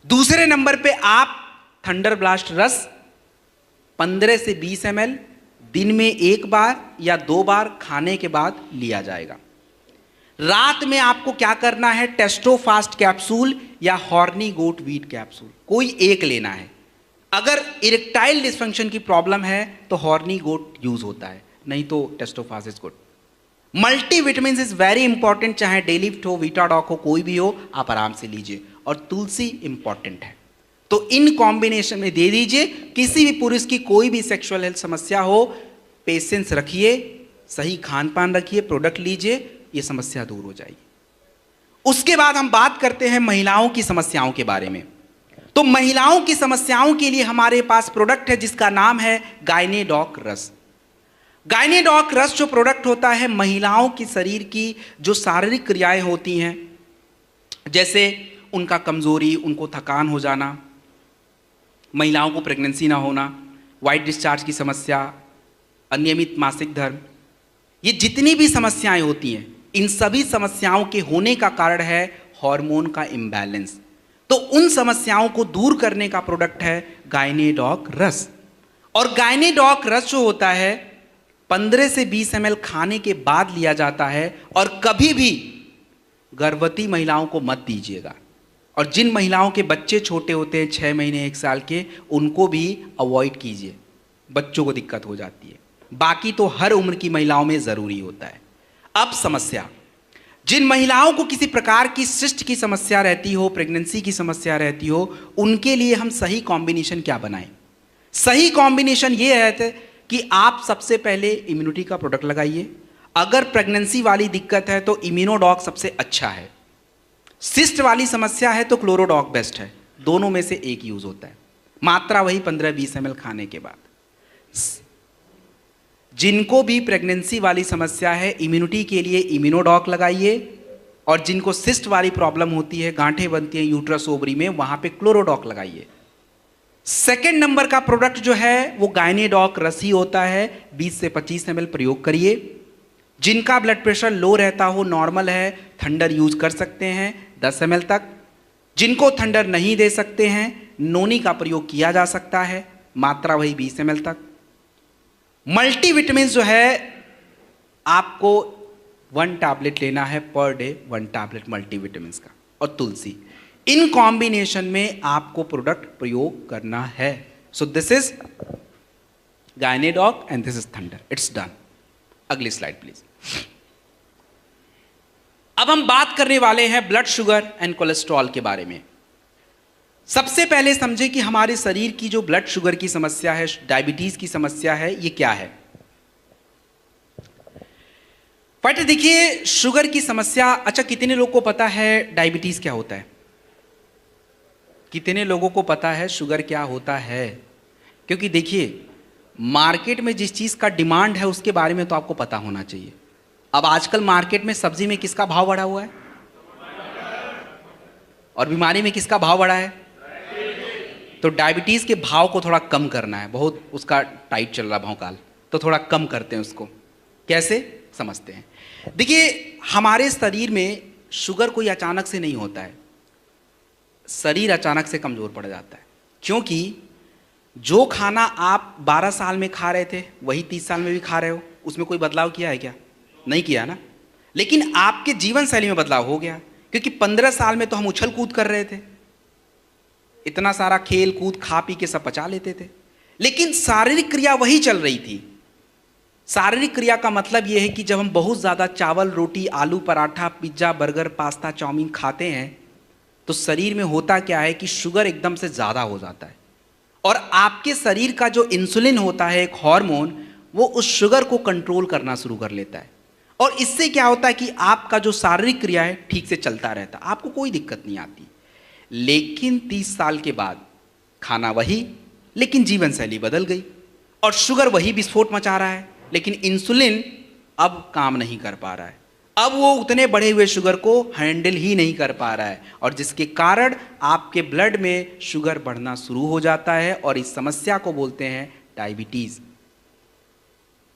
S1: दूसरे नंबर पे आप थंडर ब्लास्ट रस 15 से 20 ml दिन में एक बार या 2 बार खाने के बाद लिया जाएगा। रात में आपको क्या करना है, टेस्टोफास्ट कैप्सूल या हॉर्नी गोट वीट कैप्सूल, कोई एक लेना है। अगर इरेक्टाइल डिस्फंक्शन की प्रॉब्लम है तो हॉर्नी गोट यूज होता है, नहीं तो Testofast is good. Multivitamin is very important, चाहे डेलिफ्ट हो, वीटाडॉक हो, कोई भी हो, आप आराम से लीजिए। और तुलसी इंपॉर्टेंट है, तो इन कॉम्बिनेशन में दे दीजिए। किसी भी पुरुष की कोई भी सेक्सुअल हेल्थ समस्या हो, पेशेंस रखिए, सही खान पान रखिए, प्रोडक्ट लीजिए, ये समस्या दूर हो जाएगी। उसके बाद हम बात करते हैं महिलाओं की समस्याओं के बारे में। तो महिलाओं की समस्याओं के लिए हमारे पास प्रोडक्ट है जिसका नाम है गायनेडॉक रस। गायनेडॉक रस जो प्रोडक्ट होता है, महिलाओं की शरीर की जो शारीरिक क्रियाएं होती हैं, जैसे उनका कमजोरी, उनको थकान हो जाना, महिलाओं को प्रेगनेंसी ना होना, वाइट डिस्चार्ज की समस्या, अनियमित मासिक धर्म, ये जितनी भी समस्याएं होती हैं, इन सभी समस्याओं के होने का कारण है हार्मोन का इम्बैलेंस। तो उन समस्याओं को दूर करने का प्रोडक्ट है गायनेडॉक रस। और गायनेडॉक रस जो होता है 15 से 20 ml खाने के बाद लिया जाता है, और कभी भी गर्भवती महिलाओं को मत दीजिएगा। और जिन महिलाओं के बच्चे छोटे होते हैं 6 महीने 1 साल के, उनको भी अवॉइड कीजिए, बच्चों को दिक्कत हो जाती है। बाकी तो हर उम्र की महिलाओं में ज़रूरी होता है। अब समस्या, जिन महिलाओं को किसी प्रकार की सिस्ट की समस्या रहती हो, प्रेगनेंसी की समस्या रहती हो, उनके लिए हम सही कॉम्बिनेशन क्या बनाएं? सही कॉम्बिनेशन ये है कि आप सबसे पहले इम्यूनिटी का प्रोडक्ट लगाइए। अगर प्रेगनेंसी वाली दिक्कत है तो इम्यूनोडॉक सबसे अच्छा है। सिस्ट वाली समस्या है तो क्लोरोडॉक बेस्ट है। दोनों में से एक यूज होता है, मात्रा वही 15-20 ml खाने के बाद। जिनको भी प्रेगनेंसी वाली समस्या है, इम्यूनिटी के लिए इम्यूनोडॉक लगाइए, और जिनको सिस्ट वाली प्रॉब्लम होती है, गांठें बनती हैं यूट्रस ओवरी में, वहां पे क्लोरोडॉक लगाइए। सेकेंड नंबर का प्रोडक्ट जो है वो गायनेडॉक रस ही होता है। 20 से 25 ml प्रयोग करिए। जिनका ब्लड प्रेशर लो रहता हो, नॉर्मल है, थंडर यूज कर सकते हैं 10 ml तक। जिनको थंडर नहीं दे सकते हैं, नोनी का प्रयोग किया जा सकता है, मात्रा वही 20 ml तक। मल्टीविटामिन जो है आपको 1 टैबलेट लेना है पर डे, 1 टैबलेट मल्टीविटामिन का, और तुलसी, इन कॉम्बिनेशन में आपको प्रोडक्ट प्रयोग करना है। So this is Gynedoc and this is thunder. It's done. अगली स्लाइड प्लीज। अब हम बात करने वाले हैं ब्लड शुगर एंड कोलेस्ट्रॉल के बारे में। सबसे पहले समझे कि हमारे शरीर की जो ब्लड शुगर की समस्या है, डायबिटीज की समस्या है, ये क्या है। बट देखिए, शुगर की समस्या, अच्छा कितने लोगों को पता है डायबिटीज क्या होता है? कितने लोगों को पता है शुगर क्या होता है? क्योंकि देखिए, मार्केट में जिस चीज का डिमांड है उसके बारे में तो आपको पता होना चाहिए। अब आजकल मार्केट में सब्जी में किसका भाव बढ़ा हुआ है, और बीमारी में किसका भाव बढ़ा है? तो डायबिटीज के भाव को थोड़ा कम करना है, बहुत उसका टाइट चल रहा भौकाल, तो थोड़ा कम करते हैं उसको। कैसे समझते हैं? देखिए, हमारे शरीर में शुगर कोई अचानक से नहीं होता है। शरीर अचानक से कमजोर पड़ जाता है, क्योंकि जो खाना आप 12 साल में खा रहे थे वही 30 साल में भी खा रहे हो। उसमें कोई बदलाव किया है क्या? नहीं किया ना। लेकिन आपके जीवन शैली में बदलाव हो गया, क्योंकि 15 साल में तो हम उछल कूद कर रहे थे, इतना सारा खेल कूद खा पी के सब पचा लेते थे, लेकिन शारीरिक क्रिया वही चल रही थी। शारीरिक क्रिया का मतलब यह है कि जब हम बहुत ज़्यादा चावल, रोटी, आलू paratha, pizza, burger, pasta, chow mein खाते हैं तो शरीर में होता क्या है कि शुगर एकदम से ज़्यादा हो जाता है, और आपके शरीर का जो इंसुलिन होता है, एक हार्मोन, वो उस शुगर को कंट्रोल करना शुरू कर लेता है। और इससे क्या होता है कि आपका जो शारीरिक क्रिया है ठीक से चलता रहता, आपको कोई दिक्कत नहीं आती। लेकिन 30 साल के बाद खाना वही, लेकिन जीवन शैली बदल गई, और शुगर वही विस्फोट मचा रहा है, लेकिन इंसुलिन अब काम नहीं कर पा रहा है। अब वो उतने बढ़े हुए शुगर को हैंडल ही नहीं कर पा रहा है, और जिसके कारण आपके ब्लड में शुगर बढ़ना शुरू हो जाता है, और इस समस्या को बोलते हैं डायबिटीज।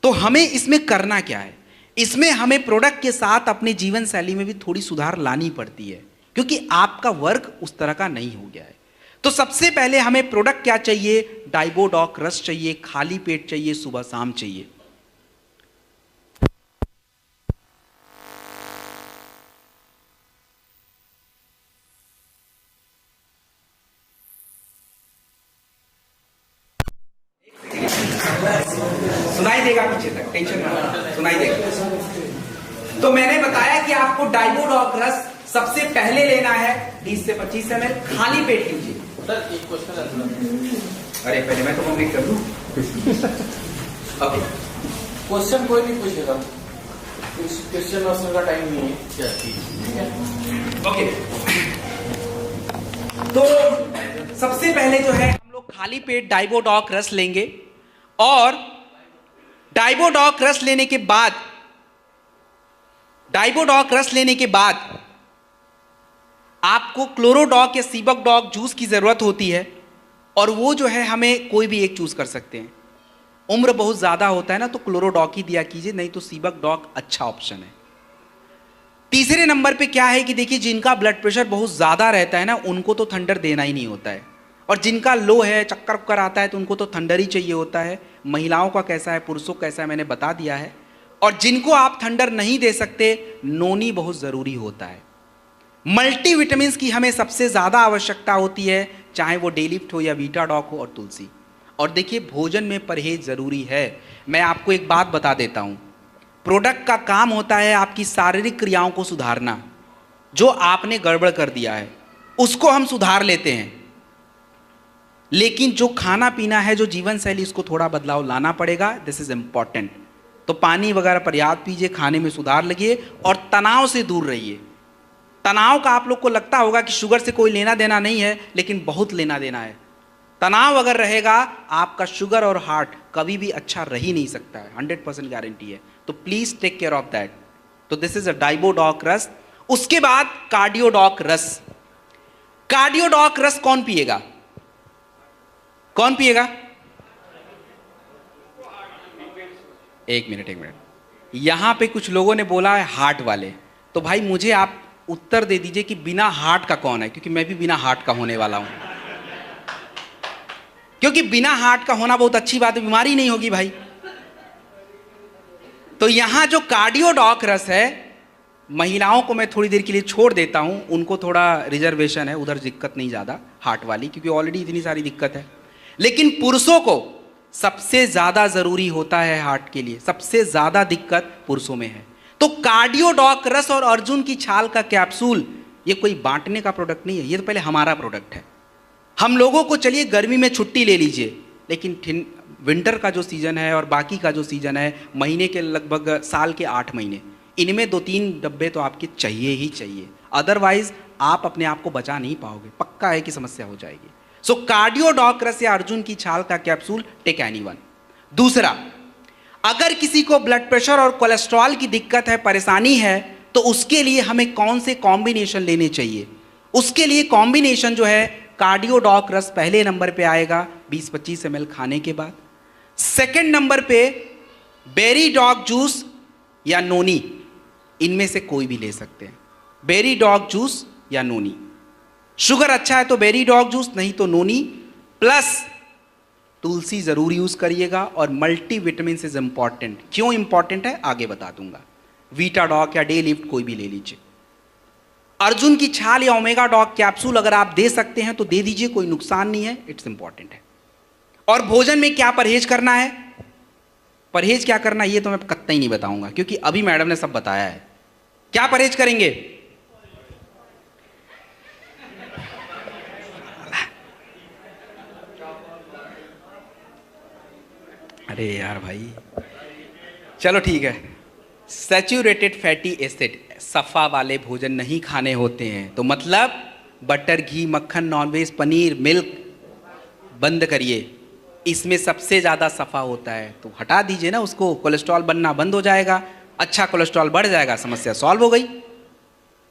S1: तो हमें इसमें करना क्या है? इसमें हमें प्रोडक्ट के साथ अपने जीवन शैली में भी थोड़ी सुधार लानी पड़ती है, क्योंकि आपका वर्क उस तरह का नहीं हो गया है। तो सबसे पहले हमें प्रोडक्ट क्या चाहिए? डाइबोडॉक रस चाहिए, खाली पेट चाहिए, सुबह शाम चाहिए। सुनाई देगा पीछे तक, टेंशन मत, सुनाई देगा। तो मैंने बताया कि आपको डाइबोडॉक रस सबसे पहले लेना है 20 से 25 ml, खाली पेट लीजिए।
S2: सर एक क्वेश्चन है।
S1: अरे पहले मैं तो कंप्लीट कर दूं। ओके,
S2: क्वेश्चन कोई भी पूछेगा, क्वेश्चन आंसर का टाइम नहीं है। ठीक है,
S1: ओके। तो सबसे पहले जो है हम लोग खाली पेट डाइबोडॉक रस लेंगे, और डाइबोडॉक रस लेने के बाद आपको क्लोरोडॉक या सीबकडॉक जूस की ज़रूरत होती है, और वो जो है हमें कोई भी एक चूज़ कर सकते हैं। उम्र बहुत ज़्यादा होता है ना, तो क्लोरोडॉक ही दिया कीजिए, नहीं तो सीबकडॉक अच्छा ऑप्शन है। तीसरे नंबर पे क्या है कि देखिए, जिनका ब्लड प्रेशर बहुत ज़्यादा रहता है ना, उनको तो थंडर देना ही नहीं होता है, और जिनका लो है, चक्कर उक्कर आता है, तो उनको तो थंडर ही चाहिए होता है। महिलाओं का कैसा है, पुरुषों का कैसा है, मैंने बता दिया है। और जिनको आप थंडर नहीं दे सकते, नोनी बहुत ज़रूरी होता है। मल्टीविटामिन्स की हमें सबसे ज़्यादा आवश्यकता होती है, चाहे वो डेलिफ्ट हो या वीटाडॉक हो और तुलसी। और देखिए, भोजन में परहेज ज़रूरी है। मैं आपको एक बात बता देता हूँ, प्रोडक्ट का काम होता है आपकी शारीरिक क्रियाओं को सुधारना। जो आपने गड़बड़ कर दिया है उसको हम सुधार लेते हैं, लेकिन जो खाना पीना है, जो जीवन शैली, उसको थोड़ा बदलाव लाना पड़ेगा। This is important. तो पानी वगैरह पर्याप्त पीजिए, खाने में सुधार लगिए, और तनाव से दूर रहिए। तनाव का आप लोग को लगता होगा कि शुगर से कोई लेना देना नहीं है, लेकिन बहुत लेना देना है। तनाव अगर रहेगा, आपका शुगर और हार्ट कभी भी अच्छा रह ही नहीं सकता है, 100% गारंटी है। तो please take care of that. तो दिस इज अ डाइबोडॉक रस। उसके बाद कार्डियोडॉक रस। कार्डियोडॉक रस कौन पिएगा? कौन पिएगा? एक मिनट। यहां पे कुछ लोगों ने बोला है हार्ट वाले, तो भाई मुझे आप उत्तर दे दीजिए कि बिना हार्ट का कौन है, क्योंकि मैं भी बिना हार्ट का होने वाला हूं। क्योंकि बिना हार्ट का होना बहुत अच्छी बात है, बीमारी नहीं होगी भाई। तो यहां जो कार्डियोडॉक रस है, महिलाओं को मैं थोड़ी देर के लिए छोड़ देता हूं, उनको थोड़ा रिजर्वेशन है, उधर दिक्कत नहीं ज़्यादा हार्ट वाली, क्योंकि ऑलरेडी इतनी सारी दिक्कत है। लेकिन पुरुषों को सबसे ज़्यादा ज़रूरी होता है हार्ट के लिए, सबसे ज़्यादा दिक्कत पुरुषों में है। तो कार्डियोडॉक रस और अर्जुन की छाल का कैप्सूल, ये कोई बांटने का प्रोडक्ट नहीं है, ये तो पहले हमारा प्रोडक्ट है। हम लोगों को, चलिए गर्मी में छुट्टी ले लीजिए, लेकिन विंटर का जो सीज़न है और बाकी का जो सीज़न है, महीने के लगभग साल के 8 महीने, इनमें 2-3 डब्बे तो आपके चाहिए ही चाहिए। अदरवाइज आप अपने आप को बचा नहीं पाओगे, पक्का है कि समस्या हो जाएगी। सो कार्डियोडॉक रस या अर्जुन की छाल का कैप्सूल, टेक एनीवन। दूसरा, अगर किसी को ब्लड प्रेशर और कोलेस्ट्रॉल की दिक्कत है, परेशानी है, तो उसके लिए हमें कौन से कॉम्बिनेशन लेने चाहिए? उसके लिए कॉम्बिनेशन जो है, कार्डियोडॉक रस पहले नंबर पे आएगा 20-25 ml खाने के बाद। सेकंड नंबर पे बेरी डॉग जूस या नोनी, इनमें से कोई भी ले सकते हैं। बेरी डॉग जूस या नोनी। शुगर अच्छा है तो बेरी डॉग जूस, नहीं तो नोनी, प्लस तुलसी जरूर यूज करिएगा। और मल्टीविटामिन इज इंपॉर्टेंट। क्यों इंपॉर्टेंट है आगे बता दूंगा। वीटाडॉक या डे लिफ्ट कोई भी ले लीजिए। अर्जुन की छाल या ओमेगा डॉग कैप्सूल अगर आप दे सकते हैं तो दे दीजिए, कोई नुकसान नहीं है, इट्स इंपॉर्टेंट है। और भोजन में क्या परहेज करना है, परहेज क्या करना है, ये तो मैं कतई नहीं बताऊंगा, क्योंकि अभी मैडम ने सब बताया है। क्या परहेज करेंगे? अरे यार भाई, चलो ठीक है। सैचुरेटेड फैटी एसिड, सफ़ा वाले भोजन नहीं खाने होते हैं। तो मतलब बटर, घी, मक्खन, नॉनवेज, पनीर, मिल्क बंद करिए। इसमें सबसे ज़्यादा सफ़ा होता है, तो हटा दीजिए ना उसको, कोलेस्ट्रॉल बनना बंद हो जाएगा। अच्छा कोलेस्ट्रॉल बढ़ जाएगा, समस्या सॉल्व हो गई।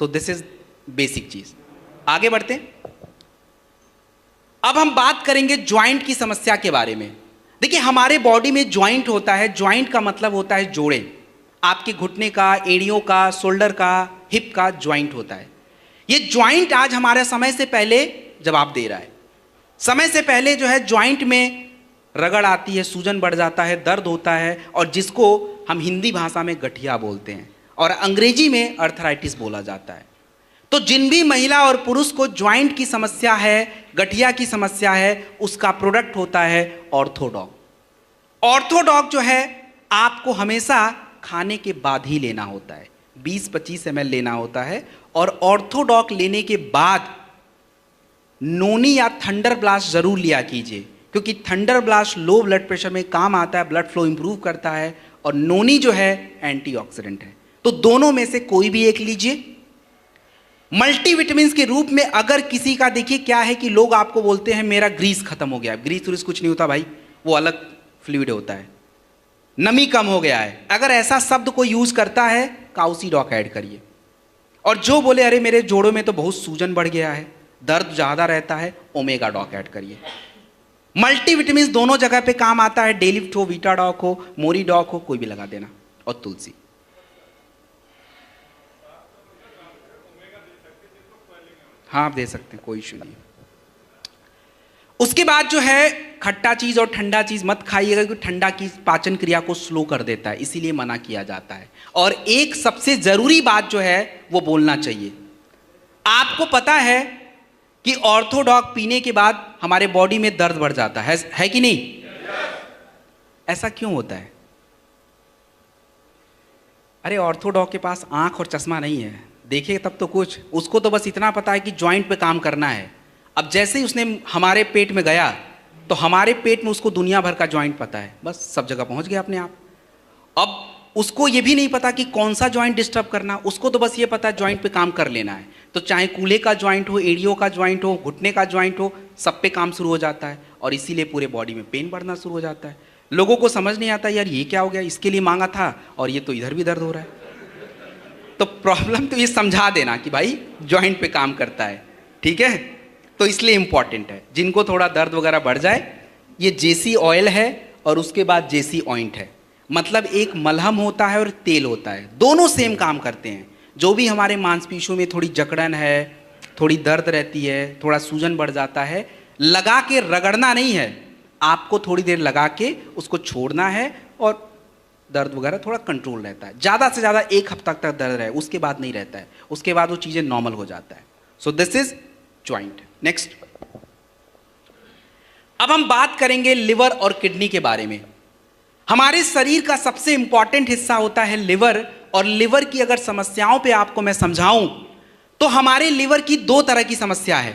S1: तो दिस इज बेसिक चीज़। आगे बढ़ते हैं। अब हम बात करेंगे ज्वाइंट की समस्या के बारे में। देखिए, हमारे बॉडी में ज्वाइंट होता है। ज्वाइंट का मतलब होता है जोड़े। आपके घुटने का, एड़ियों का, शोल्डर का, हिप का ज्वाइंट होता है। ये ज्वाइंट आज हमारे समय से पहले जवाब दे रहा है। समय से पहले जो है ज्वाइंट में रगड़ आती है, सूजन बढ़ जाता है, दर्द होता है, और जिसको हम हिंदी भाषा में गठिया बोलते हैं और अंग्रेजी में अर्थराइटिस बोला जाता है। तो जिन भी महिला और पुरुष को ज्वाइंट की समस्या है, गठिया की समस्या है, उसका प्रोडक्ट होता है ऑर्थोडॉक। ऑर्थोडॉक जो है आपको हमेशा खाने के बाद ही लेना होता है, 20-25 ml लेना होता है। और ऑर्थोडॉक लेने के बाद नोनी या थंडर ब्लास्ट जरूर लिया कीजिए, क्योंकि thunder blast low blood pressure में काम आता है, ब्लड फ्लो इंप्रूव करता है, और नोनी जो है एंटीऑक्सीडेंट है। तो दोनों में से कोई भी एक लीजिए। मल्टीविटामिन के रूप में अगर किसी का, देखिए क्या है कि लोग आपको बोलते हैं मेरा ग्रीस खत्म हो गया। ग्रीस कुछ नहीं होता भाई, वो अलग फ्लूइड होता है, नमी कम हो गया है। अगर ऐसा शब्द कोई यूज करता है, काउसीडॉक ऐड करिए। और जो बोले अरे मेरे जोड़ों में तो बहुत सूजन बढ़ गया है, दर्द ज़्यादा रहता है, ओमेगा डॉक ऐड करिए। मल्टीविटामिन दोनों जगह पे काम आता है, डेलिफ्ट हो, वीटा डॉक हो, मोरी डॉक हो, कोई भी लगा देना, और तुलसी। हाँ आप दे सकते हैं, कोई इशू नहीं। उसके बाद जो है खट्टा चीज और ठंडा चीज मत खाइएगा, क्योंकि ठंडा की पाचन क्रिया को स्लो कर देता है, इसीलिए मना किया जाता है। और एक सबसे जरूरी बात जो है वो बोलना चाहिए, आपको पता है कि ऑर्थोडॉक पीने के बाद हमारे बॉडी में दर्द बढ़ जाता है कि नहीं? ऐसा क्यों होता है? अरे ऑर्थोडॉक के पास आंख और चश्मा नहीं है, देखे तब तो कुछ, उसको तो बस इतना पता है कि जॉइंट पे काम करना है। अब जैसे ही उसने हमारे पेट में गया तो हमारे पेट में उसको दुनिया भर का जॉइंट पता है, बस सब जगह पहुंच गया अपने आप। अब उसको ये भी नहीं पता कि कौन सा जॉइंट डिस्टर्ब करना, उसको तो बस ये पता है जॉइंट पे काम कर लेना है। तो चाहे कूल्हे का जॉइंट हो, एड़ियों का जॉइंट हो, घुटने का जॉइंट हो, सब पे काम शुरू हो जाता है, और इसीलिए पूरे बॉडी में पेन बढ़ना शुरू हो जाता है। लोगों को समझ नहीं आता यार ये क्या हो गया, इसके लिए मांगा था और ये तो इधर भी दर्द हो रहा है। तो प्रॉब्लम तो ये समझा देना कि भाई जॉइंट पे काम करता है, ठीक है? तो इसलिए इंपॉर्टेंट है। जिनको थोड़ा दर्द वगैरह बढ़ जाए, ये जेसी ऑयल है और उसके बाद जेसी ऑइंट है, मतलब एक मलहम होता है और तेल होता है, दोनों सेम काम करते हैं। जो भी हमारे मांसपेशियों में थोड़ी जकड़न है, थोड़ी दर्द रहती है, थोड़ा सूजन बढ़ जाता है, लगा के रगड़ना नहीं है, आपको थोड़ी देर लगा के उसको छोड़ना है और दर्द वगैरह थोड़ा कंट्रोल रहता है। ज़्यादा से ज़्यादा 1 हफ्ता तक दर्द रहे, उसके बाद नहीं रहता है, उसके बाद वो चीज़ें नॉर्मल हो जाता है। So this is joint. Next, अब हम बात करेंगे लिवर और किडनी के बारे में। हमारे शरीर का सबसे इंपॉर्टेंट हिस्सा होता है लिवर, और लिवर की अगर समस्याओं पे आपको मैं समझाऊं तो हमारे लिवर की 2 तरह की समस्या है।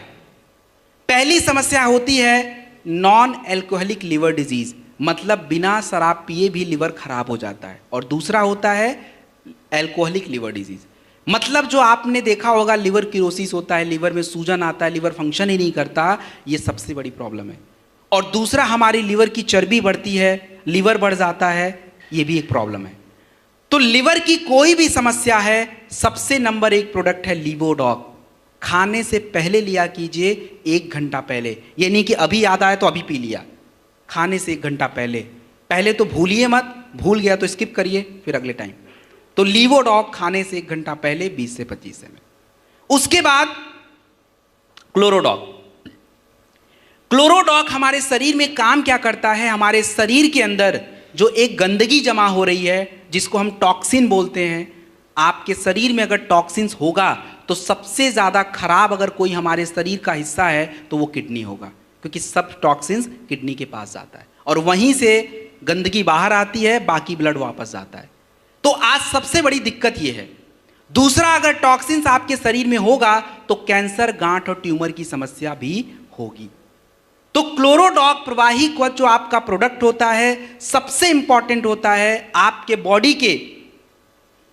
S1: पहली समस्या होती है नॉन एल्कोहलिक लिवर डिजीज, मतलब बिना शराब पिए भी लिवर खराब हो जाता है, और दूसरा होता है एल्कोहलिक लिवर डिजीज, मतलब जो आपने देखा होगा लिवर किरोसिस होता है, लिवर में सूजन आता है, लिवर फंक्शन ही नहीं करता, ये सबसे बड़ी प्रॉब्लम है। और दूसरा हमारी लिवर की चर्बी बढ़ती है, लिवर बढ़ जाता है, ये भी एक प्रॉब्लम है। तो लिवर की कोई भी समस्या है, सबसे नंबर 1 प्रोडक्ट है लीवोडॉक। खाने से पहले लिया कीजिए, 1 घंटा पहले, ये नहीं कि अभी याद आया तो अभी पी लिया, खाने से 1 घंटा पहले तो भूलिए मत, भूल गया तो स्किप करिए फिर अगले टाइम। तो लीवोडॉक खाने से 1 घंटा पहले 20 से 25 ml। उसके बाद क्लोरोडॉक। क्लोरोडॉक हमारे शरीर में काम क्या करता है, हमारे शरीर के अंदर जो एक गंदगी जमा हो रही है जिसको हम टॉक्सिन बोलते हैं, आपके शरीर में अगर टॉक्सिन्स होगा तो सबसे ज़्यादा खराब अगर कोई हमारे शरीर का हिस्सा है तो वो किडनी होगा, क्योंकि सब टॉक्सिन्स किडनी के पास जाता है और वहीं से गंदगी बाहर आती है, बाकी ब्लड वापस जाता है। तो आज सबसे बड़ी दिक्कत ये है। दूसरा, अगर टॉक्सिन्स आपके शरीर में होगा तो कैंसर, गांठ और ट्यूमर की समस्या भी होगी। तो क्लोरोडॉक प्रवाही कवच जो आपका प्रोडक्ट होता है, सबसे इंपॉर्टेंट होता है आपके बॉडी के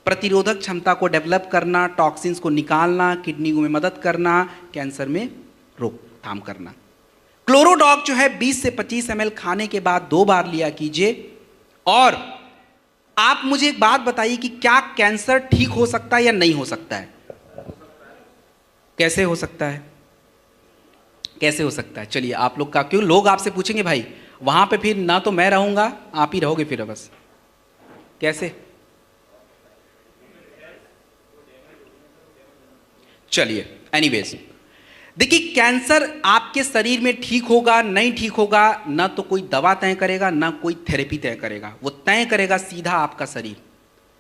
S1: प्रतिरोधक क्षमता को डेवलप करना, टॉक्सिन्स को निकालना, किडनी में मदद करना, कैंसर में रोकथाम करना। क्लोरोडॉक जो है 20 से 25 ml खाने के बाद 2 बार लिया कीजिए। और आप मुझे एक बात बताइए कि क्या कैंसर ठीक हो सकता है या नहीं हो सकता है? कैसे हो सकता है? कैसे हो सकता है? चलिए आप लोग का, क्यों लोग आपसे पूछेंगे भाई वहां पे फिर ना तो मैं रहूंगा, आप ही रहोगे फिर बस, कैसे? चलिए एनीवेज, देखिए कैंसर आपके शरीर में ठीक होगा नहीं ठीक होगा, ना तो कोई दवा तय करेगा ना कोई थेरेपी तय करेगा, वो तय करेगा सीधा आपका शरीर।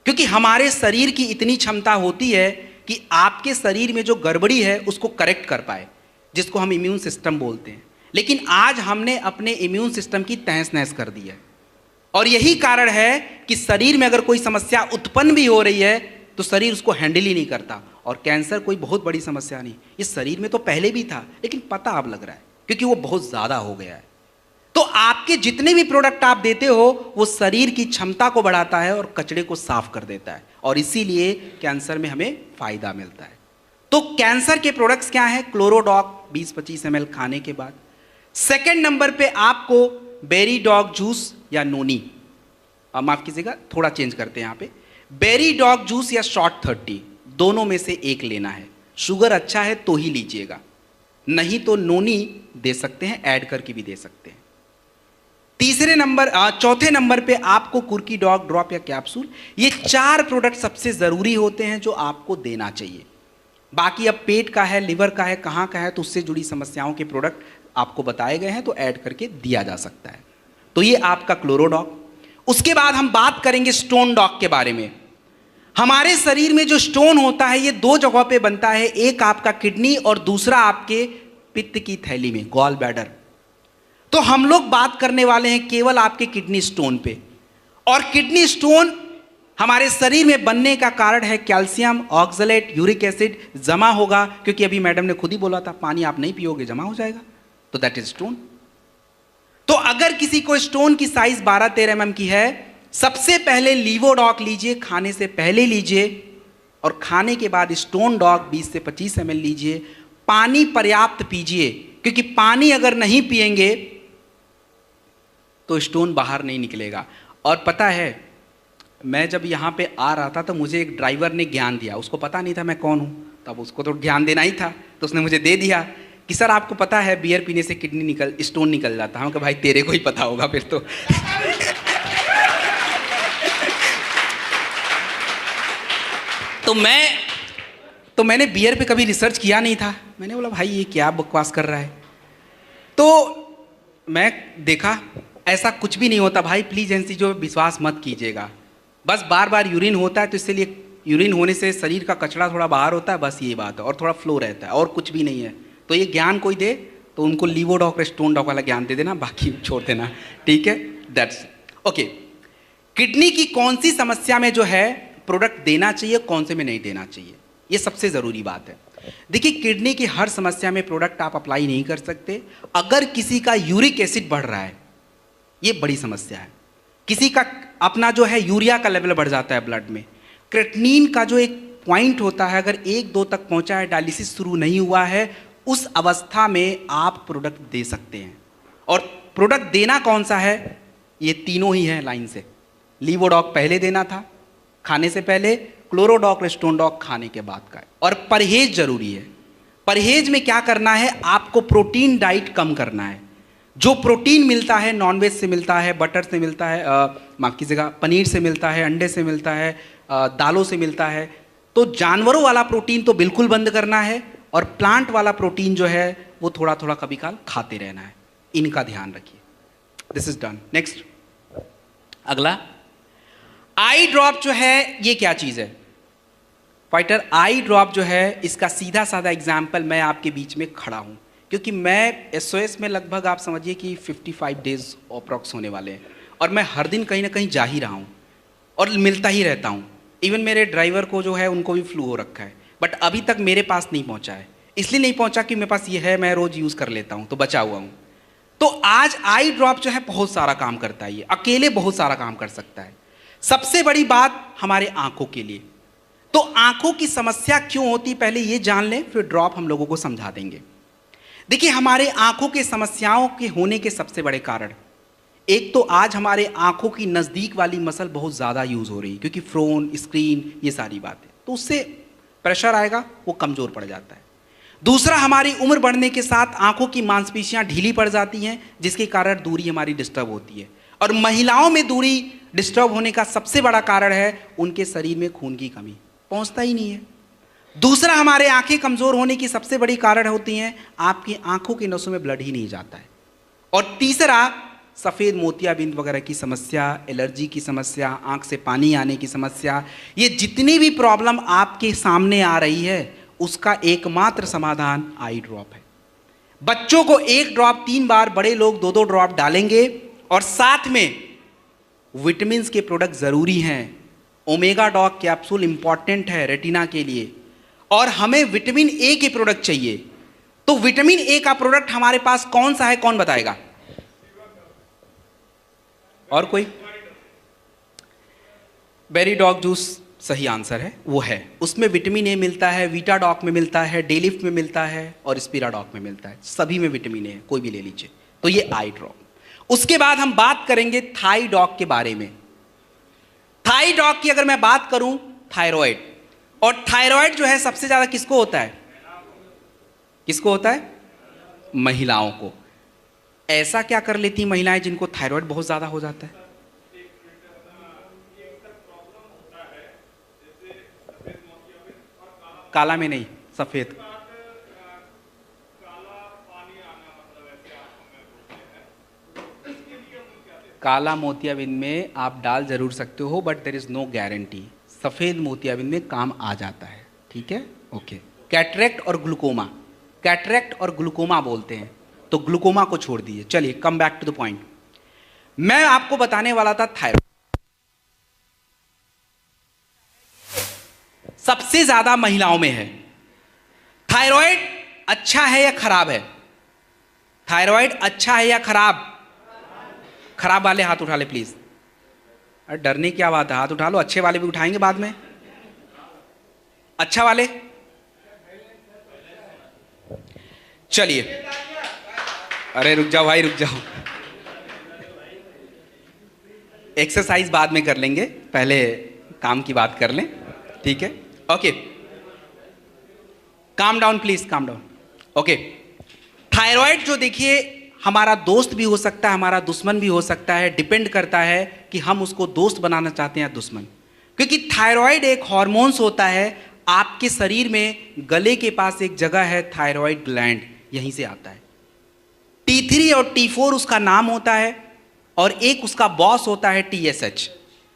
S1: क्योंकि हमारे शरीर की इतनी क्षमता होती है कि आपके शरीर में जो गड़बड़ी है उसको करेक्ट कर पाए, जिसको हम इम्यून सिस्टम बोलते हैं। लेकिन आज हमने अपने इम्यून सिस्टम की तहस नहस कर दी है, और यही कारण है कि शरीर में अगर कोई समस्या उत्पन्न भी हो रही है तो शरीर उसको हैंडल ही नहीं करता। और कैंसर कोई बहुत बड़ी समस्या नहीं, इस शरीर में तो पहले भी था लेकिन पता अब लग रहा है क्योंकि वो बहुत ज़्यादा हो गया है। तो आपके जितने भी प्रोडक्ट आप देते हो वो शरीर की क्षमता को बढ़ाता है और कचरे को साफ कर देता है, और इसीलिए कैंसर में हमें फायदा मिलता है। तो कैंसर के प्रोडक्ट्स क्या हैं? क्लोरोडॉक 20-25 ml खाने के बाद। सेकेंड नंबर पे आपको बेरी डॉग जूस या नोनी, माफ कीजिएगा थोड़ा चेंज करते हैं यहाँ पे, बेरी डॉग जूस या शॉर्ट 30, दोनों में से एक लेना है। शुगर अच्छा है तो ही लीजिएगा, नहीं तो नोनी दे सकते हैं, ऐड करके भी दे सकते हैं। चौथे नंबर पे आपको कुर्की डॉग ड्रॉप या कैप्सूल, ये 4 प्रोडक्ट सबसे जरूरी होते हैं जो आपको देना चाहिए। बाकी अब पेट का है, लिवर का है, कहाँ का है, तो उससे जुड़ी समस्याओं के प्रोडक्ट आपको बताए गए हैं तो ऐड करके दिया जा सकता है। तो ये आपका क्लोरोडॉग। उसके बाद हम बात करेंगे स्टोन डॉग के बारे में। हमारे शरीर में जो स्टोन होता है ये 2 जगहों पे बनता है, एक आपका किडनी और दूसरा आपके पित्त की थैली में, गॉल ब्लैडर। तो हम लोग बात करने वाले हैं केवल आपके किडनी स्टोन पे। और किडनी स्टोन हमारे शरीर में बनने का कारण है कैल्शियम, ऑक्सलेट, यूरिक एसिड जमा होगा, क्योंकि अभी मैडम ने खुद ही बोला था पानी आप नहीं पियोगे जमा हो जाएगा, तो दैट इज स्टोन। तो अगर किसी को स्टोन की साइज 12-13 mm की है, सबसे पहले लीवोडॉक लीजिए, खाने से पहले लीजिए, और खाने के बाद स्टोन डॉग 20 से 25 ml लीजिए। पानी पर्याप्त पीजिए, क्योंकि पानी अगर नहीं पिएंगे तो स्टोन बाहर नहीं निकलेगा। और पता है, मैं जब यहाँ पे आ रहा था तो मुझे एक ड्राइवर ने ज्ञान दिया, उसको पता नहीं था मैं कौन हूँ, तब उसको तो ज्ञान देना ही था, तो उसने मुझे दे दिया कि सर आपको पता है बियर पीने से स्टोन निकल जाता है। हम कहा भाई तेरे को ही पता होगा फिर तो। तो मैंने बियर पे कभी रिसर्च किया नहीं था, मैंने बोला भाई ये क्या बकवास कर रहा है। तो मैं देखा ऐसा कुछ भी नहीं होता भाई, प्लीज ऐसी जो विश्वास मत कीजिएगा। बस बार बार यूरिन होता है तो इसलिए यूरिन होने से शरीर का कचरा थोड़ा बाहर होता है, बस ये बात है, और थोड़ा फ्लो रहता है, और कुछ भी नहीं है। तो ये ज्ञान कोई दे तो उनको लीवोडॉक स्टोन डॉग वाला ज्ञान दे देना, बाकी छोड़ देना, ठीक है। That's okay. किडनी की कौन सी समस्या में जो है प्रोडक्ट देना चाहिए, कौन से में नहीं देना चाहिए, ये सबसे ज़रूरी बात है। देखिए किडनी की हर समस्या में प्रोडक्ट आप अप्लाई नहीं कर सकते। अगर किसी का यूरिक एसिड बढ़ रहा है, ये बड़ी समस्या है, किसी का अपना जो है यूरिया का लेवल बढ़ जाता है ब्लड में, क्रेटिनिन का जो एक पॉइंट होता है अगर 1-2 तक पहुंचा है, डायलिसिस शुरू नहीं हुआ है, उस अवस्था में आप प्रोडक्ट दे सकते हैं। और प्रोडक्ट देना कौन सा है, ये तीनों ही है लाइन से। लीवोडॉक पहले देना था खाने से पहले, क्लोरोडॉक स्टोनडॉक खाने के बाद का है। और परहेज जरूरी है। परहेज में क्या करना है, आपको प्रोटीन डाइट कम करना है। जो प्रोटीन मिलता है नॉनवेज से मिलता है, बटर से मिलता है, माफ कीजिएगा पनीर से मिलता है, अंडे से मिलता है, दालों से मिलता है, तो जानवरों वाला प्रोटीन तो बिल्कुल बंद करना है, और प्लांट वाला प्रोटीन जो है वो थोड़ा थोड़ा कभी काल खाते रहना है। इनका ध्यान रखिए। This is done. नेक्स्ट, अगला आई ड्रॉप जो है, ये क्या चीज है फाइटर? आई ड्रॉप जो है, इसका सीधा साधा एग्जाम्पल मैं आपके बीच में खड़ा हूं, क्योंकि मैं SOS में लगभग आप समझिए कि 55 डेज अप्रॉक्स होने वाले हैं, और मैं हर दिन कहीं ना कहीं जा ही रहा हूं और मिलता ही रहता हूं। इवन मेरे ड्राइवर को जो है उनको भी फ्लू हो रखा है, बट अभी तक मेरे पास नहीं पहुंचा है। इसलिए नहीं पहुंचा कि मेरे पास ये है, मैं रोज यूज कर लेता हूं तो बचा हुआ हूं। तो आज आई ड्रॉप जो है बहुत सारा काम करता है, ये अकेले बहुत सारा काम कर सकता है। सबसे बड़ी बात हमारे आंखों के लिए, तो आंखों की समस्या क्यों होती पहले ये जान लें, फिर ड्रॉप हम लोगों को समझा देंगे। देखिए हमारे आंखों के समस्याओं के होने के सबसे बड़े कारण, एक तो आज हमारे आंखों की नज़दीक वाली मसल बहुत ज़्यादा यूज़ हो रही है, क्योंकि फ़ोन, स्क्रीन, ये सारी बातें, तो उससे प्रेशर आएगा, वो कमज़ोर पड़ जाता है। दूसरा, हमारी उम्र बढ़ने के साथ आंखों की मांसपेशियां ढीली पड़ जाती हैं, जिसके कारण दूरी हमारी डिस्टर्ब होती है। और महिलाओं में दूरी डिस्टर्ब होने का सबसे बड़ा कारण है उनके शरीर में खून की कमी, पहुंचता ही नहीं है। दूसरा, हमारे आंखें कमज़ोर होने की सबसे बड़ी कारण होती हैं आपकी आंखों की नसों में ब्लड ही नहीं जाता है। और तीसरा, सफ़ेद मोतियाबिंद वगैरह की समस्या, एलर्जी की समस्या, आंख से पानी आने की समस्या, ये जितनी भी प्रॉब्लम आपके सामने आ रही है उसका एकमात्र समाधान आई ड्रॉप है। बच्चों को 1 ड्रॉप 3 बार, बड़े लोग 2-2 ड्रॉप डालेंगे। और साथ में विटामिन के प्रोडक्ट ज़रूरी हैं। ओमेगा डॉग कैप्सूल इंपॉर्टेंट है रेटिना के लिए, और हमें विटामिन ए के प्रोडक्ट चाहिए। तो विटामिन ए का प्रोडक्ट हमारे पास कौन सा है, कौन बताएगा? और कोई? बेरी डॉग जूस सही आंसर है, वो है। उसमें विटामिन ए मिलता है, वीटा डॉग में मिलता है, डेलिफ्ट में मिलता है, और स्पीरा डॉग में मिलता है। सभी में विटामिन ए है, कोई भी ले लीजिए। तो ये आई ड्रॉप। उसके बाद हम बात करेंगे थाई डॉग के बारे में। थाई डॉग की अगर मैं बात करूं, थायराइड, और थायराइड जो है सबसे ज्यादा किसको होता है? किसको होता है? महिलाओं को। ऐसा क्या कर लेती महिलाएं जिनको थायराइड बहुत ज्यादा हो जाता है? काला में नहीं, सफेद। काला मोतियाबिंद में आप डाल जरूर सकते हो, but there is no guarantee. सफेद मोतियाबिंद में काम आ जाता है, ठीक है, ओके। कैटरेक्ट और ग्लूकोमा, कैटरेक्ट और ग्लूकोमा बोलते हैं, तो ग्लूकोमा को छोड़ दीजिए। चलिए come back to the point. मैं आपको बताने वाला था थायराइड सबसे ज्यादा महिलाओं में है। थायराइड अच्छा है या खराब है? थायराइड अच्छा है या खराब? खराब वाले हाथ उठा ले प्लीज। अरे डरने की क्या बात है, हाथ उठा लो। अच्छे वाले भी उठाएंगे बाद में। अच्छा वाले, चलिए। अरे रुक जाओ भाई, रुक जाओ। एक्सरसाइज बाद में कर लेंगे, पहले काम की बात कर लें, ठीक है, okay. Calm down please, calm down, okay. Thyroid जो देखिए हमारा दोस्त भी हो सकता है, हमारा दुश्मन भी हो सकता है। डिपेंड करता है कि हम उसको दोस्त बनाना चाहते हैं या दुश्मन। क्योंकि थायराइड एक हार्मोन्स होता है आपके शरीर में। गले के पास एक जगह है थायराइड ग्लैंड, यहीं से आता है। T3 और T4 उसका नाम होता है, और एक उसका बॉस होता है TSH।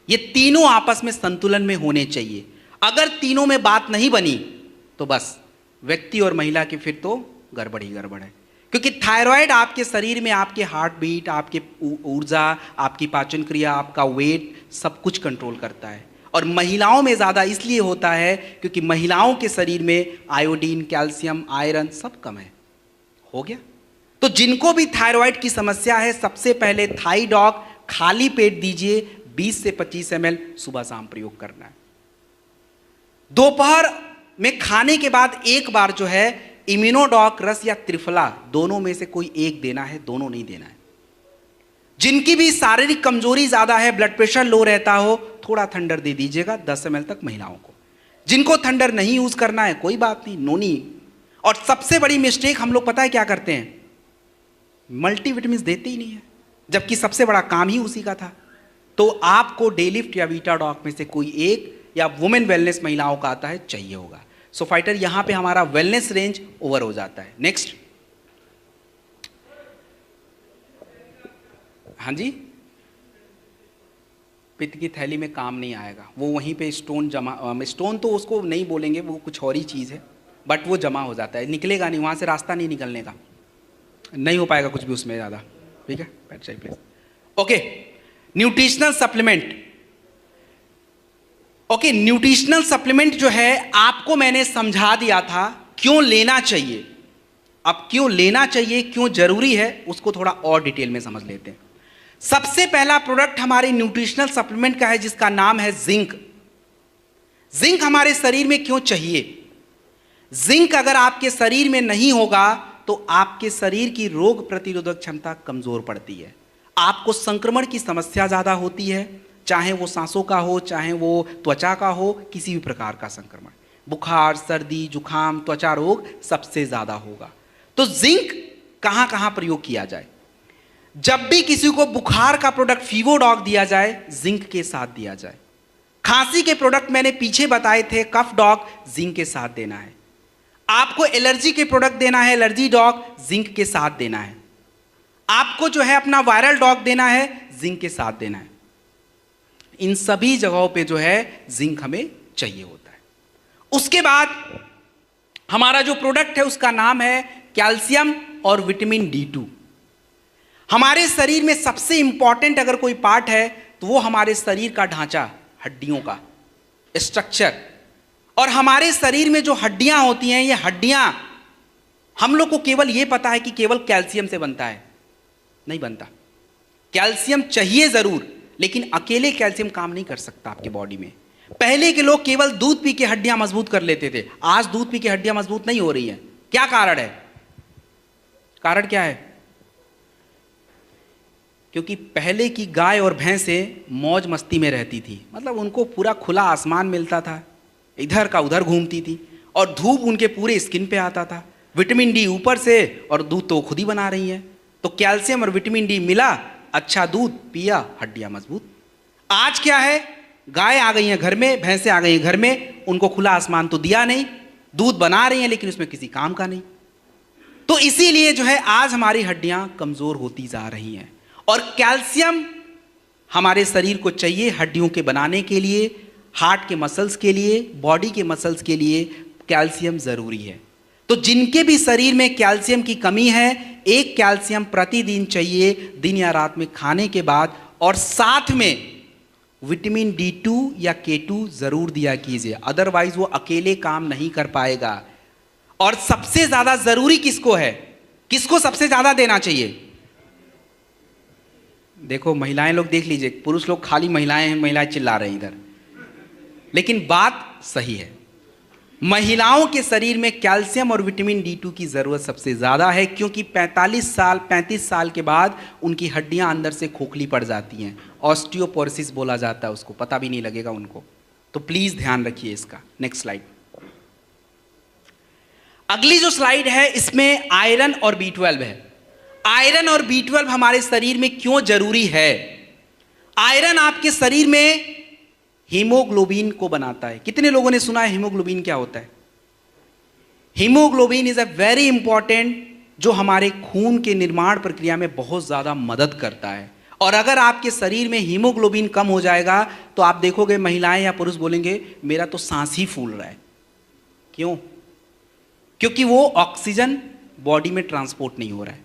S1: ये तीनों आपस में संतुलन में होने चाहिए। अगर तीनों में बात नहीं बनी तो बस व्यक्ति और महिला की फिर तो गड़बड़ ही गड़बड़ है। क्योंकि थायराइड आपके शरीर में आपके हार्ट बीट, आपके ऊर्जा, आपकी पाचन क्रिया, आपका वेट, सब कुछ कंट्रोल करता है। और महिलाओं में ज़्यादा इसलिए होता है क्योंकि महिलाओं के शरीर में आयोडीन, कैल्शियम, आयरन सब कम है। हो गया? तो जिनको भी थायराइड की समस्या है, सबसे पहले थाईडॉक खाली पेट दीजिए, 20 से 25 ml सुबह शाम प्रयोग करना है। दोपहर में खाने के बाद एक बार जो है इम्यूनोडॉक रस या त्रिफला, दोनों में से कोई एक देना है, दोनों नहीं देना है। जिनकी भी शारीरिक कमजोरी ज्यादा है, ब्लड प्रेशर लो रहता हो, थोड़ा थंडर दे दीजिएगा 10 ml तक महिलाओं को। जिनको थंडर नहीं यूज करना है कोई बात नहीं, नोनी। और सबसे बड़ी मिस्टेक हम लोग पता है क्या करते हैं? मल्टीविटामिन देते ही नहीं है, जबकि सबसे बड़ा काम ही उसी का था। तो आपको डेलिफ्ट या वीटाडॉक में से कोई एक, या वुमेन वेलनेस महिलाओं का आता है, चाहिए होगा। सो फाइटर यहां पे हमारा वेलनेस रेंज ओवर हो जाता है। नेक्स्ट, हाँ जी, पित्त की थैली में काम नहीं आएगा, वो वहीं पे स्टोन जमा, स्टोन तो उसको नहीं बोलेंगे, वो कुछ और ही चीज़ है, बट वो जमा हो जाता है, निकलेगा नहीं, वहाँ से रास्ता नहीं निकलने का, नहीं हो पाएगा कुछ भी उसमें ज़्यादा, ठीक है। बैठ जाइए please. Okay, nutritional supplement. Okay, nutritional supplement जो है आपको मैंने समझा दिया था क्यों लेना चाहिए। अब क्यों लेना चाहिए, क्यों जरूरी है, उसको थोड़ा और डिटेल में समझ लेते हैं। सबसे पहला प्रोडक्ट हमारे न्यूट्रिशनल सप्लीमेंट का है जिसका नाम है जिंक। जिंक हमारे शरीर में क्यों चाहिए? जिंक अगर आपके शरीर में नहीं होगा तो आपके शरीर की रोग प्रतिरोधक क्षमता कमजोर पड़ती है, आपको संक्रमण की समस्या ज्यादा होती है, चाहे वो सांसों का हो, चाहे वो त्वचा का हो, किसी भी प्रकार का संक्रमण, बुखार, सर्दी, जुखाम, त्वचा रोग सबसे ज्यादा होगा। तो जिंक कहां कहां प्रयोग किया जाए? जब भी किसी को बुखार का प्रोडक्ट फीवोडॉग दिया जाए, जिंक के साथ दिया जाए। खांसी के प्रोडक्ट मैंने पीछे बताए थे, कफ डॉग जिंक के साथ देना है। आपको एलर्जी के प्रोडक्ट देना है, एलर्जी डॉग जिंक के साथ देना है। आपको जो है अपना वायरल डॉग देना है, जिंक के साथ देना है। इन सभी जगहों पे जो है जिंक हमें चाहिए होता है। उसके बाद हमारा जो प्रोडक्ट है उसका नाम है कैल्शियम और विटामिन D2। हमारे शरीर में सबसे इंपॉर्टेंट अगर कोई पार्ट है तो वो हमारे शरीर का ढांचा, हड्डियों का स्ट्रक्चर। और हमारे शरीर में जो हड्डियां होती हैं, ये हड्डियां हम लोग को केवल ये पता है कि केवल कैल्शियम से बनता है, नहीं बनता। कैल्शियम चाहिए जरूर, लेकिन अकेले कैल्शियम काम नहीं कर सकता आपके बॉडी में। पहले के लोग केवल दूध पी के हड्डियां मजबूत कर लेते थे, आज दूध पी के हड्डियां मजबूत नहीं हो रही हैं। क्या कारण है? कारण क्या है? क्योंकि पहले की गाय और भैंसें मौज मस्ती में रहती थी, मतलब उनको पूरा खुला आसमान मिलता था, इधर का उधर घूमती थी, और धूप उनके पूरे स्किन पे आता था, विटामिन डी ऊपर से, और दूध तो खुद ही बना रही हैं। तो कैल्शियम और विटामिन डी मिला, अच्छा दूध पिया, हड्डियां मजबूत। आज क्या है, गाय आ गई हैं घर में, भैंसें आ गई हैं घर में, उनको खुला आसमान तो दिया नहीं, दूध बना रही हैं लेकिन उसमें किसी काम का नहीं। तो इसीलिए जो है आज हमारी हड्डियां कमजोर होती जा रही हैं। और कैल्शियम हमारे शरीर को चाहिए हड्डियों के बनाने के लिए, हार्ट के मसल्स के लिए, बॉडी के मसल्स के लिए कैल्शियम जरूरी है। तो जिनके भी शरीर में कैल्शियम की कमी है, एक कैल्शियम प्रतिदिन चाहिए, दिन या रात में खाने के बाद, और साथ में विटामिन D2 या K2 जरूर दिया कीजिए, अदरवाइज वो अकेले काम नहीं कर पाएगा। और सबसे ज्यादा जरूरी किसको है, किसको सबसे ज्यादा देना चाहिए? देखो महिलाएं लोग देख लीजिए, पुरुष लोग खाली महिलाएं हैं, महिलाएं चिल्ला रहे हैं इधर, लेकिन बात सही है। महिलाओं के शरीर में कैल्शियम और विटामिन D2 की जरूरत सबसे ज्यादा है, क्योंकि 35 साल के बाद उनकी हड्डियां अंदर से खोखली पड़ जाती हैं, ऑस्टियोपोरोसिस बोला जाता है उसको, पता भी नहीं लगेगा उनको। तो प्लीज ध्यान रखिए इसका। Next slide. अगली जो स्लाइड है इसमें आयरन और B12 है। आयरन और B12 हमारे शरीर में क्यों जरूरी है? आयरन आपके शरीर में हीमोग्लोबिन को बनाता है। कितने लोगों ने सुना है हीमोग्लोबिन क्या होता है? Haemoglobin is a very important, जो हमारे खून के निर्माण प्रक्रिया में बहुत ज्यादा मदद करता है। और अगर आपके शरीर में हीमोग्लोबिन कम हो जाएगा तो आप देखोगे महिलाएं या पुरुष बोलेंगे मेरा तो सांस ही फूल रहा है। क्यों? क्योंकि वो ऑक्सीजन बॉडी में ट्रांसपोर्ट नहीं हो रहा है।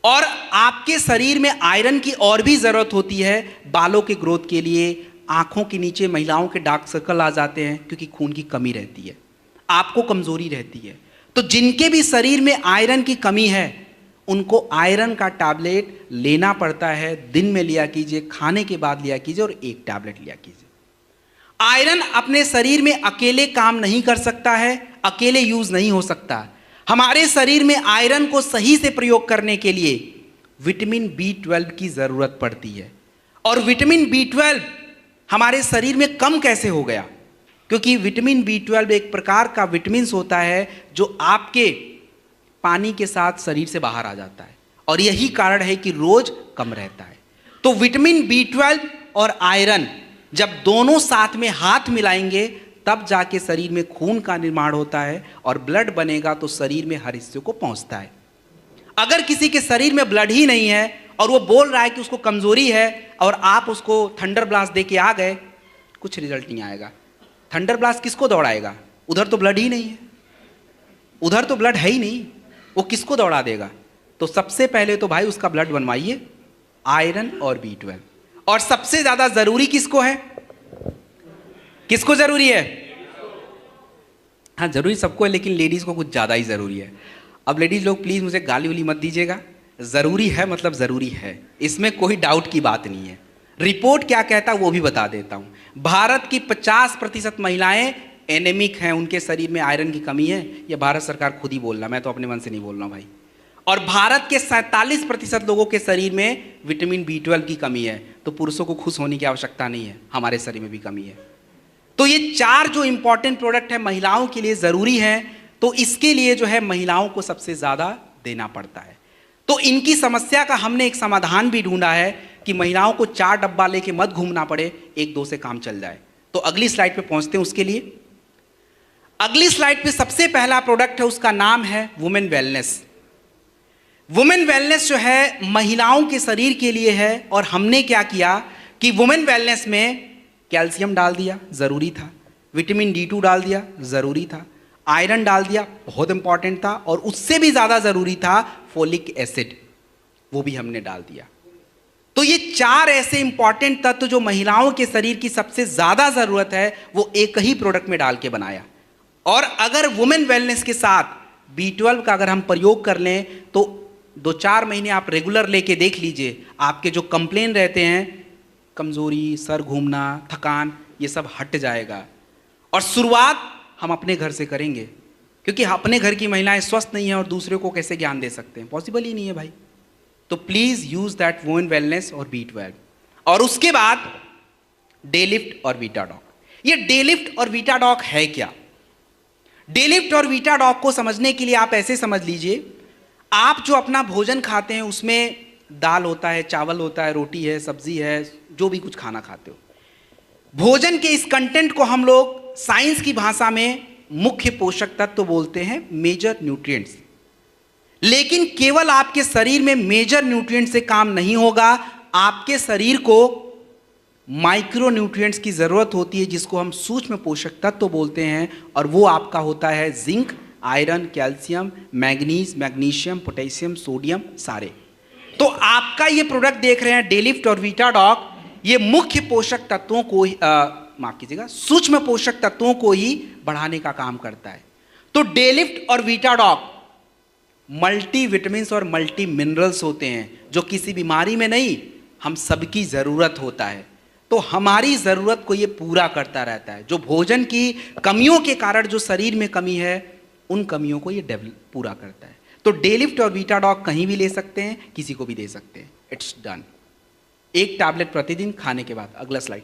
S1: और आपके शरीर में आयरन की और भी जरूरत होती है, बालों के ग्रोथ के लिए, आंखों के नीचे महिलाओं के डार्क सर्कल आ जाते हैं क्योंकि खून की कमी रहती है, आपको कमजोरी रहती है। तो जिनके भी शरीर में आयरन की कमी है उनको आयरन का टैबलेट लेना पड़ता है। दिन में लिया कीजिए, खाने के बाद लिया कीजिए, और एक टैबलेट लिया कीजिए। आयरन अपने शरीर में अकेले काम नहीं कर सकता है, अकेले यूज नहीं हो सकता। हमारे शरीर में आयरन को सही से प्रयोग करने के लिए विटामिन B12 की जरूरत पड़ती है। और विटामिन B12 हमारे शरीर में कम कैसे हो गया? क्योंकि विटामिन B12 एक प्रकार का विटामिन होता है जो आपके पानी के साथ शरीर से बाहर आ जाता है, और यही कारण है कि रोज कम रहता है। तो विटामिन B12 और आयरन जब दोनों साथ में हाथ मिलाएंगे तब जाके शरीर में खून का निर्माण होता है, और ब्लड बनेगा तो शरीर में हर हिस्से को पहुंचता है। अगर किसी के शरीर में ब्लड ही नहीं है और वो बोल रहा है कि उसको कमजोरी है, और आप उसको थंडर ब्लास्ट दे के आ गए, कुछ रिजल्ट नहीं आएगा। थंडर ब्लास्ट किसको दौड़ाएगा? उधर तो ब्लड ही नहीं है, उधर तो ब्लड है ही नहीं, वो किसको दौड़ा देगा? तो सबसे पहले तो भाई उसका ब्लड बनवाइए, आयरन और B12। और सबसे ज्यादा जरूरी किसको है? किसको जरूरी है? हाँ जरूरी सबको है, लेकिन लेडीज को कुछ ज्यादा ही जरूरी है। अब लेडीज लोग प्लीज मुझे गाली उली मत दीजिएगा, जरूरी है मतलब जरूरी है, इसमें कोई डाउट की बात नहीं है। रिपोर्ट क्या कहता है वो भी बता देता हूं। भारत की 50% महिलाएं एनेमिक हैं, उनके शरीर में आयरन की कमी है। ये भारत सरकार खुद ही बोल रहा, मैं तो अपने मन से नहीं बोल रहा हूं भाई। और भारत के 47% लोगों के शरीर में विटामिन B12 की कमी है। तो पुरुषों को खुश होने की आवश्यकता नहीं है, हमारे शरीर में भी कमी है। तो ये 4 जो इंपॉर्टेंट प्रोडक्ट है महिलाओं के लिए जरूरी है, तो इसके लिए जो है महिलाओं को सबसे ज्यादा देना पड़ता है। तो इनकी समस्या का हमने एक समाधान भी ढूंढा है कि महिलाओं को 4 डब्बा लेके मत घूमना पड़े, 1-2 से काम चल जाए। तो अगली स्लाइड पे पहुंचते हैं। उसके लिए अगली स्लाइड पे सबसे पहला प्रोडक्ट है, उसका नाम है वुमेन वेलनेस। वुमेन वेलनेस जो है महिलाओं के शरीर के लिए है। और हमने क्या किया कि वुमेन वेलनेस में कैल्शियम डाल दिया, जरूरी था, विटामिन D2 डाल दिया, जरूरी था, आयरन डाल दिया, बहुत इंपॉर्टेंट था, और उससे भी ज्यादा जरूरी था फोलिक एसिड, वो भी हमने डाल दिया। तो ये 4 ऐसे इंपॉर्टेंट तत्व जो महिलाओं के शरीर की सबसे ज्यादा जरूरत है वो एक ही प्रोडक्ट में डाल के बनाया। और अगर वुमेन वेलनेस के साथ B12 का अगर हम प्रयोग कर लें तो 2-4 महीने आप रेगुलर लेके देख लीजिए, आपके जो कंप्लेन रहते हैं, कमजोरी, सर घूमना, थकान, ये सब हट जाएगा। और शुरुआत हम अपने घर से करेंगे, क्योंकि अपने घर की महिलाएं स्वस्थ नहीं है और दूसरे को कैसे ज्ञान दे सकते हैं? पॉसिबल ही नहीं है भाई। तो please use that women wellness और B12। और उसके बाद डे लिफ्ट और बीटाडॉक, ये डेलिफ्ट और वीटाडॉक है क्या? डेलिफ्ट और वीटाडॉक को समझने के लिए आप ऐसे समझ लीजिए, आप जो अपना भोजन खाते हैं उसमें दाल होता है, चावल होता है, रोटी है, सब्जी है, जो भी कुछ खाना खाते हो, भोजन के इस कंटेंट को हम लोग साइंस की भाषा में मुख्य पोषक तत्व बोलते हैं, मेजर न्यूट्रिएंट्स। लेकिन केवल आपके शरीर में मेजर न्यूट्रिएंट से काम नहीं होगा, आपके शरीर को माइक्रो न्यूट्रिएंट्स की जरूरत होती है, जिसको हम सूक्ष्म पोषक तत्व बोलते हैं, और वो आपका होता है zinc, iron, calcium, manganese, magnesium, potassium, sodium, सारे। तो आपका ये प्रोडक्ट देख रहे हैं डेलिफ्ट और वीटाडॉक, ये मुख्य पोषक तत्वों को माफ कीजिएगा, सूक्ष्म पोषक तत्वों को ही बढ़ाने का काम करता है। तो डेलिफ्ट और वीटाडॉक मल्टी विटामिन्स और मल्टी मिनरल्स होते हैं, जो किसी बीमारी में नहीं, हम सबकी जरूरत होता है। तो हमारी जरूरत को ये पूरा करता रहता है। जो भोजन की कमियों के कारण जो शरीर में कमी है, उन कमियों को ये पूरा करता है। तो डेलिफ्ट और वीटाडॉक कहीं भी ले सकते हैं, किसी को भी दे सकते हैं, इट्स डन। एक टैबलेट प्रतिदिन खाने के बाद। अगला स्लाइड।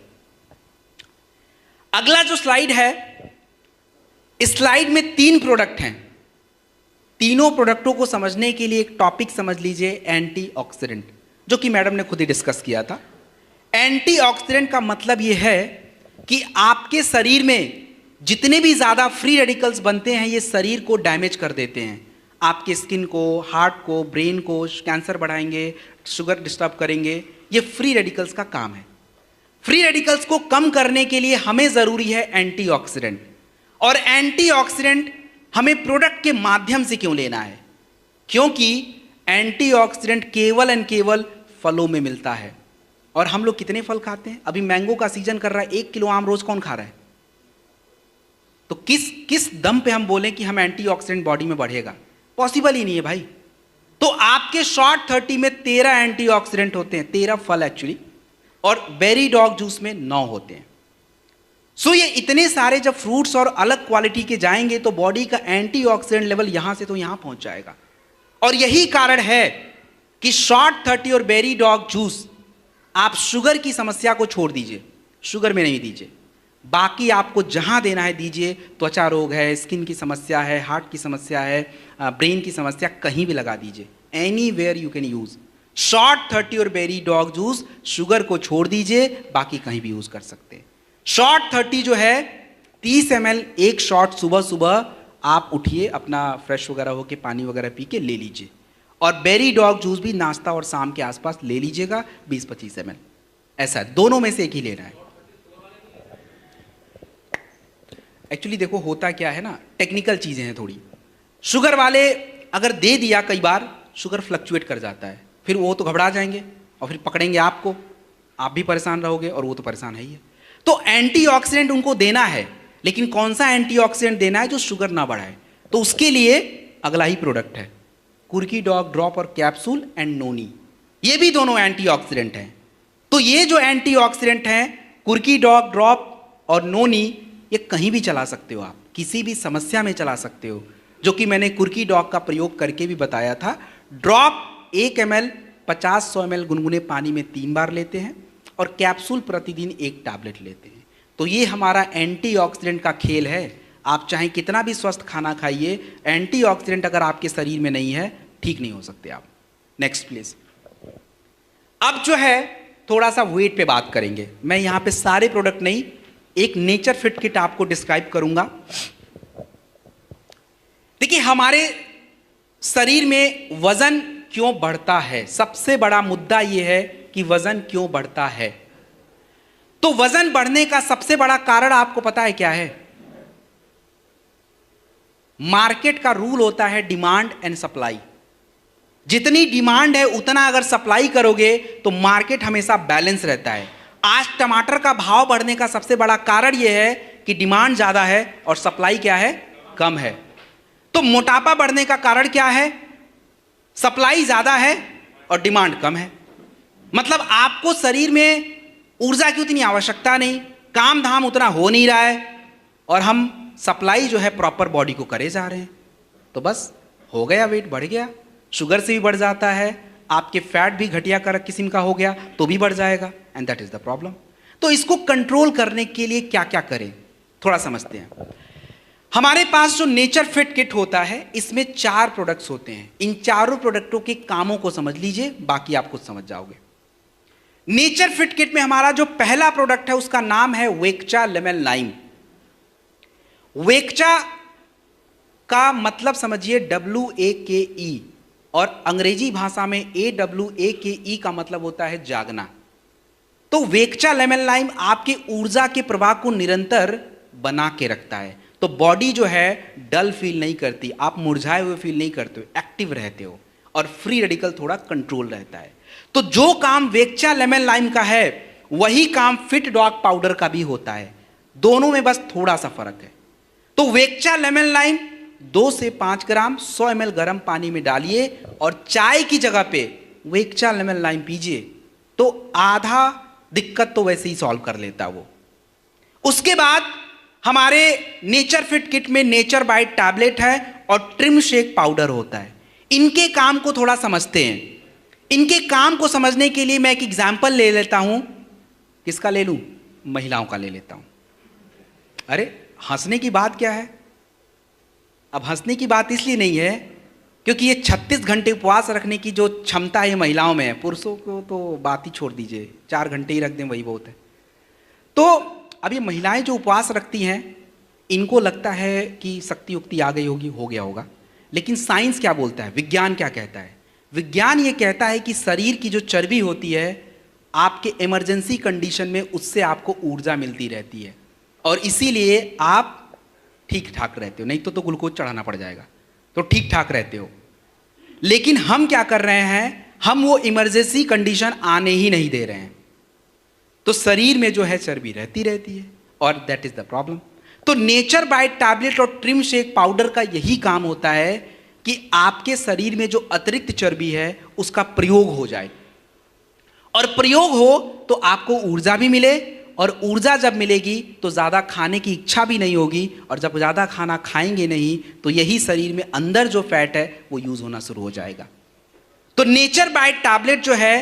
S1: अगला जो स्लाइड है, इस स्लाइड में 3 प्रोडक्ट हैं। तीनों प्रोडक्टों को समझने के लिए एक टॉपिक समझ लीजिए, एंटीऑक्सीडेंट, जो कि मैडम ने खुद ही डिस्कस किया था। एंटीऑक्सीडेंट का मतलब यह है कि आपके शरीर में जितने भी ज्यादा फ्री रेडिकल्स बनते हैं, ये शरीर को डैमेज कर देते हैं, आपके स्किन को, हार्ट को, ब्रेन को, कैंसर बढ़ाएंगे, शुगर डिस्टर्ब करेंगे। ये फ्री रेडिकल्स का काम है। फ्री रेडिकल्स को कम करने के लिए हमें जरूरी है एंटीऑक्सीडेंट। और एंटीऑक्सीडेंट हमें प्रोडक्ट के माध्यम से क्यों लेना है? क्योंकि एंटीऑक्सीडेंट केवल एंड केवल फलों में मिलता है। और हम लोग कितने फल खाते हैं? अभी मैंगो का सीजन कर रहा है, 1 किलो आम रोज कौन खा रहा है? तो किस दम पे हम बोलें कि हम एंटीऑक्सीडेंट बॉडी में बढ़ेगा? पॉसिबल ही नहीं है भाई। तो आपके शॉर्ट 30 में 13 एंटीऑक्सीडेंट होते हैं, 13 फल एक्चुअली, और बेरी डॉग जूस में 9 होते हैं। सो ये इतने सारे जब फ्रूट्स और अलग क्वालिटी के जाएंगे तो बॉडी का एंटीऑक्सीडेंट लेवल यहां से तो यहां पहुंच जाएगा। और यही कारण है कि शॉर्ट 30 और बेरी डॉग जूस, आप शुगर की समस्या को छोड़ दीजिए, शुगर में नहीं दीजिए, बाकी आपको जहां देना है दीजिए। त्वचा रोग है, स्किन की समस्या है, हार्ट की समस्या है, ब्रेन की समस्या, कहीं भी लगा दीजिए, anywhere you can use short 30 और बेरी डॉग जूस। शुगर को छोड़ दीजिए, बाकी कहीं भी यूज कर सकते हैं। शॉर्ट 30 जो है 30 ml एक शॉट, सुबह सुबह आप उठिए, अपना फ्रेश वगैरह होके पानी वगैरह पी के ले लीजिए। और बेरी डॉग जूस भी नाश्ता और शाम के आसपास ले लीजिएगा, 20-25 ml, ऐसा है, दोनों में से एक ही लेना है। एक्चुअली देखो होता क्या है ना, टेक्निकल चीजें हैं थोड़ी। शुगर वाले अगर दे दिया, कई बार शुगर फ्लक्चुएट कर जाता है, फिर वो तो घबरा जाएंगे और फिर पकड़ेंगे आपको, आप भी परेशान रहोगे और वो तो परेशान है ही है। तो एंटीऑक्सीडेंट उनको देना है, लेकिन कौन सा एंटीऑक्सीडेंट देना है जो शुगर ना बढ़ाए? तो उसके लिए अगला ही प्रोडक्ट है, कुर्की डॉग ड्रॉप और कैप्सूल एंड नोनी। ये भी दोनों एंटीऑक्सीडेंट हैं। तो ये जो एंटीऑक्सीडेंट हैं, कुर्की डॉग ड्रॉप और नोनी, ये कहीं भी चला सकते हो आप, किसी भी समस्या में चला सकते हो, जो कि मैंने कुर्की डॉग का प्रयोग करके भी बताया था। ड्रॉप 1 ml 50-100 ml गुनगुने पानी में 3 बार लेते हैं, और कैप्सूल प्रतिदिन 1 टैबलेट लेते हैं। तो ये हमारा एंटीऑक्सीडेंट का खेल है। आप चाहे कितना भी स्वस्थ खाना खाइए, एंटीऑक्सीडेंट अगर आपके शरीर में नहीं है, ठीक नहीं हो सकते आप। Next please. अब जो है थोड़ा सा वेट पे बात करेंगे। मैं यहां पे सारे प्रोडक्ट नहीं, एक नेचर फिट किट आपको डिस्क्राइब करूंगा। देखिए हमारे शरीर में वजन क्यों बढ़ता है, सबसे बड़ा मुद्दा यह है कि वजन क्यों बढ़ता है। तो वजन बढ़ने का सबसे बड़ा कारण आपको पता है क्या है? मार्केट का रूल होता है डिमांड एंड सप्लाई। जितनी डिमांड है उतना अगर सप्लाई करोगे तो मार्केट हमेशा बैलेंस रहता है। आज टमाटर का भाव बढ़ने का सबसे बड़ा कारण यह है कि डिमांड ज्यादा है और सप्लाई क्या है? कम है। तो मोटापा बढ़ने का कारण क्या है? सप्लाई ज्यादा है और डिमांड कम है। मतलब आपको शरीर में ऊर्जा की उतनी आवश्यकता नहीं, काम धाम उतना हो नहीं रहा है, और हम सप्लाई जो है प्रॉपर बॉडी को करे जा रहे हैं, तो बस हो गया, वेट बढ़ गया। शुगर से भी बढ़ जाता है, आपके फैट भी घटिया कर किस्म का हो गया तो भी बढ़ जाएगा, and that is the problem. तो इसको कंट्रोल करने के लिए क्या क्या करें, थोड़ा समझते हैं। हमारे पास जो नेचर फिट किट होता है, इसमें 4 प्रोडक्ट्स होते हैं। इन चारों प्रोडक्टों के कामों को समझ लीजिए, बाकी आप खुद समझ जाओगे। नेचर फिट किट में हमारा जो पहला प्रोडक्ट है उसका नाम है वेक्चा लेमन लाइम। वेक्चा का मतलब समझिए WAKE, और अंग्रेजी भाषा में AWAKE का मतलब होता है जागना। तो वेक्चा लेमन लाइम आपके ऊर्जा के प्रवाह को निरंतर बना के रखता है। तो बॉडी जो है डल फील नहीं करती, आप मुरझाए हुए फील नहीं करते हो, एक्टिव रहते हो, और फ्री रेडिकल थोड़ा कंट्रोल रहता है। तो जो काम वेक्चा लेमन लाइम का है वही काम फिट डॉग पाउडर का भी होता है, दोनों में बस थोड़ा सा फर्क है। तो वेक्चा लेमन लाइम 2 से 5 ग्राम 100 ml गर्म पानी में डालिए और चाय की जगह पे वेक्चा लेमन लाइम पीजिए, तो आधा दिक्कत तो वैसे ही सॉल्व कर लेता वो। उसके बाद हमारे नेचर फिट किट में नेचर बाइट टैबलेट है और ट्रिम शेक पाउडर होता है। इनके काम को थोड़ा समझते हैं। इनके काम को समझने के लिए मैं एक एग्जाम्पल ले लेता हूं। किसका ले लूं? महिलाओं का ले लेता हूं। अरे हंसने की बात क्या है? अब हंसने की बात इसलिए नहीं है क्योंकि ये 36 घंटे उपवास रखने की जो क्षमता है महिलाओं में है, पुरुषों को तो बात ही छोड़ दीजिए, 4 घंटे ही रख दें वही बहुत है। तो अब ये महिलाएं जो उपवास रखती हैं, इनको लगता है कि शक्ति युक्ति आ गई होगी, हो गया होगा, लेकिन साइंस क्या बोलता है, विज्ञान क्या कहता है? विज्ञान ये कहता है कि शरीर की जो चर्बी होती है, आपके इमरजेंसी कंडीशन में उससे आपको ऊर्जा मिलती रहती है, और इसीलिए आप ठीक ठाक रहते हो। नहीं तो ग्लूकोज चढ़ाना पड़ जाएगा, तो ठीक ठाक रहते हो। लेकिन हम क्या कर रहे हैं, हम वो इमरजेंसी कंडीशन आने ही नहीं दे रहे हैं, तो शरीर में जो है चर्बी रहती है, और दैट इज द प्रॉब्लम। तो नेचर बाइट टैबलेट और ट्रिम शेक पाउडर का यही काम होता है कि आपके शरीर में जो अतिरिक्त चर्बी है उसका प्रयोग हो जाए, और प्रयोग हो तो आपको ऊर्जा भी मिले, और ऊर्जा जब मिलेगी तो ज़्यादा खाने की इच्छा भी नहीं होगी, और जब ज़्यादा खाना खाएंगे नहीं तो यही शरीर में अंदर जो फैट है वो यूज़ होना शुरू हो जाएगा। तो नेचर बाइट टैबलेट जो है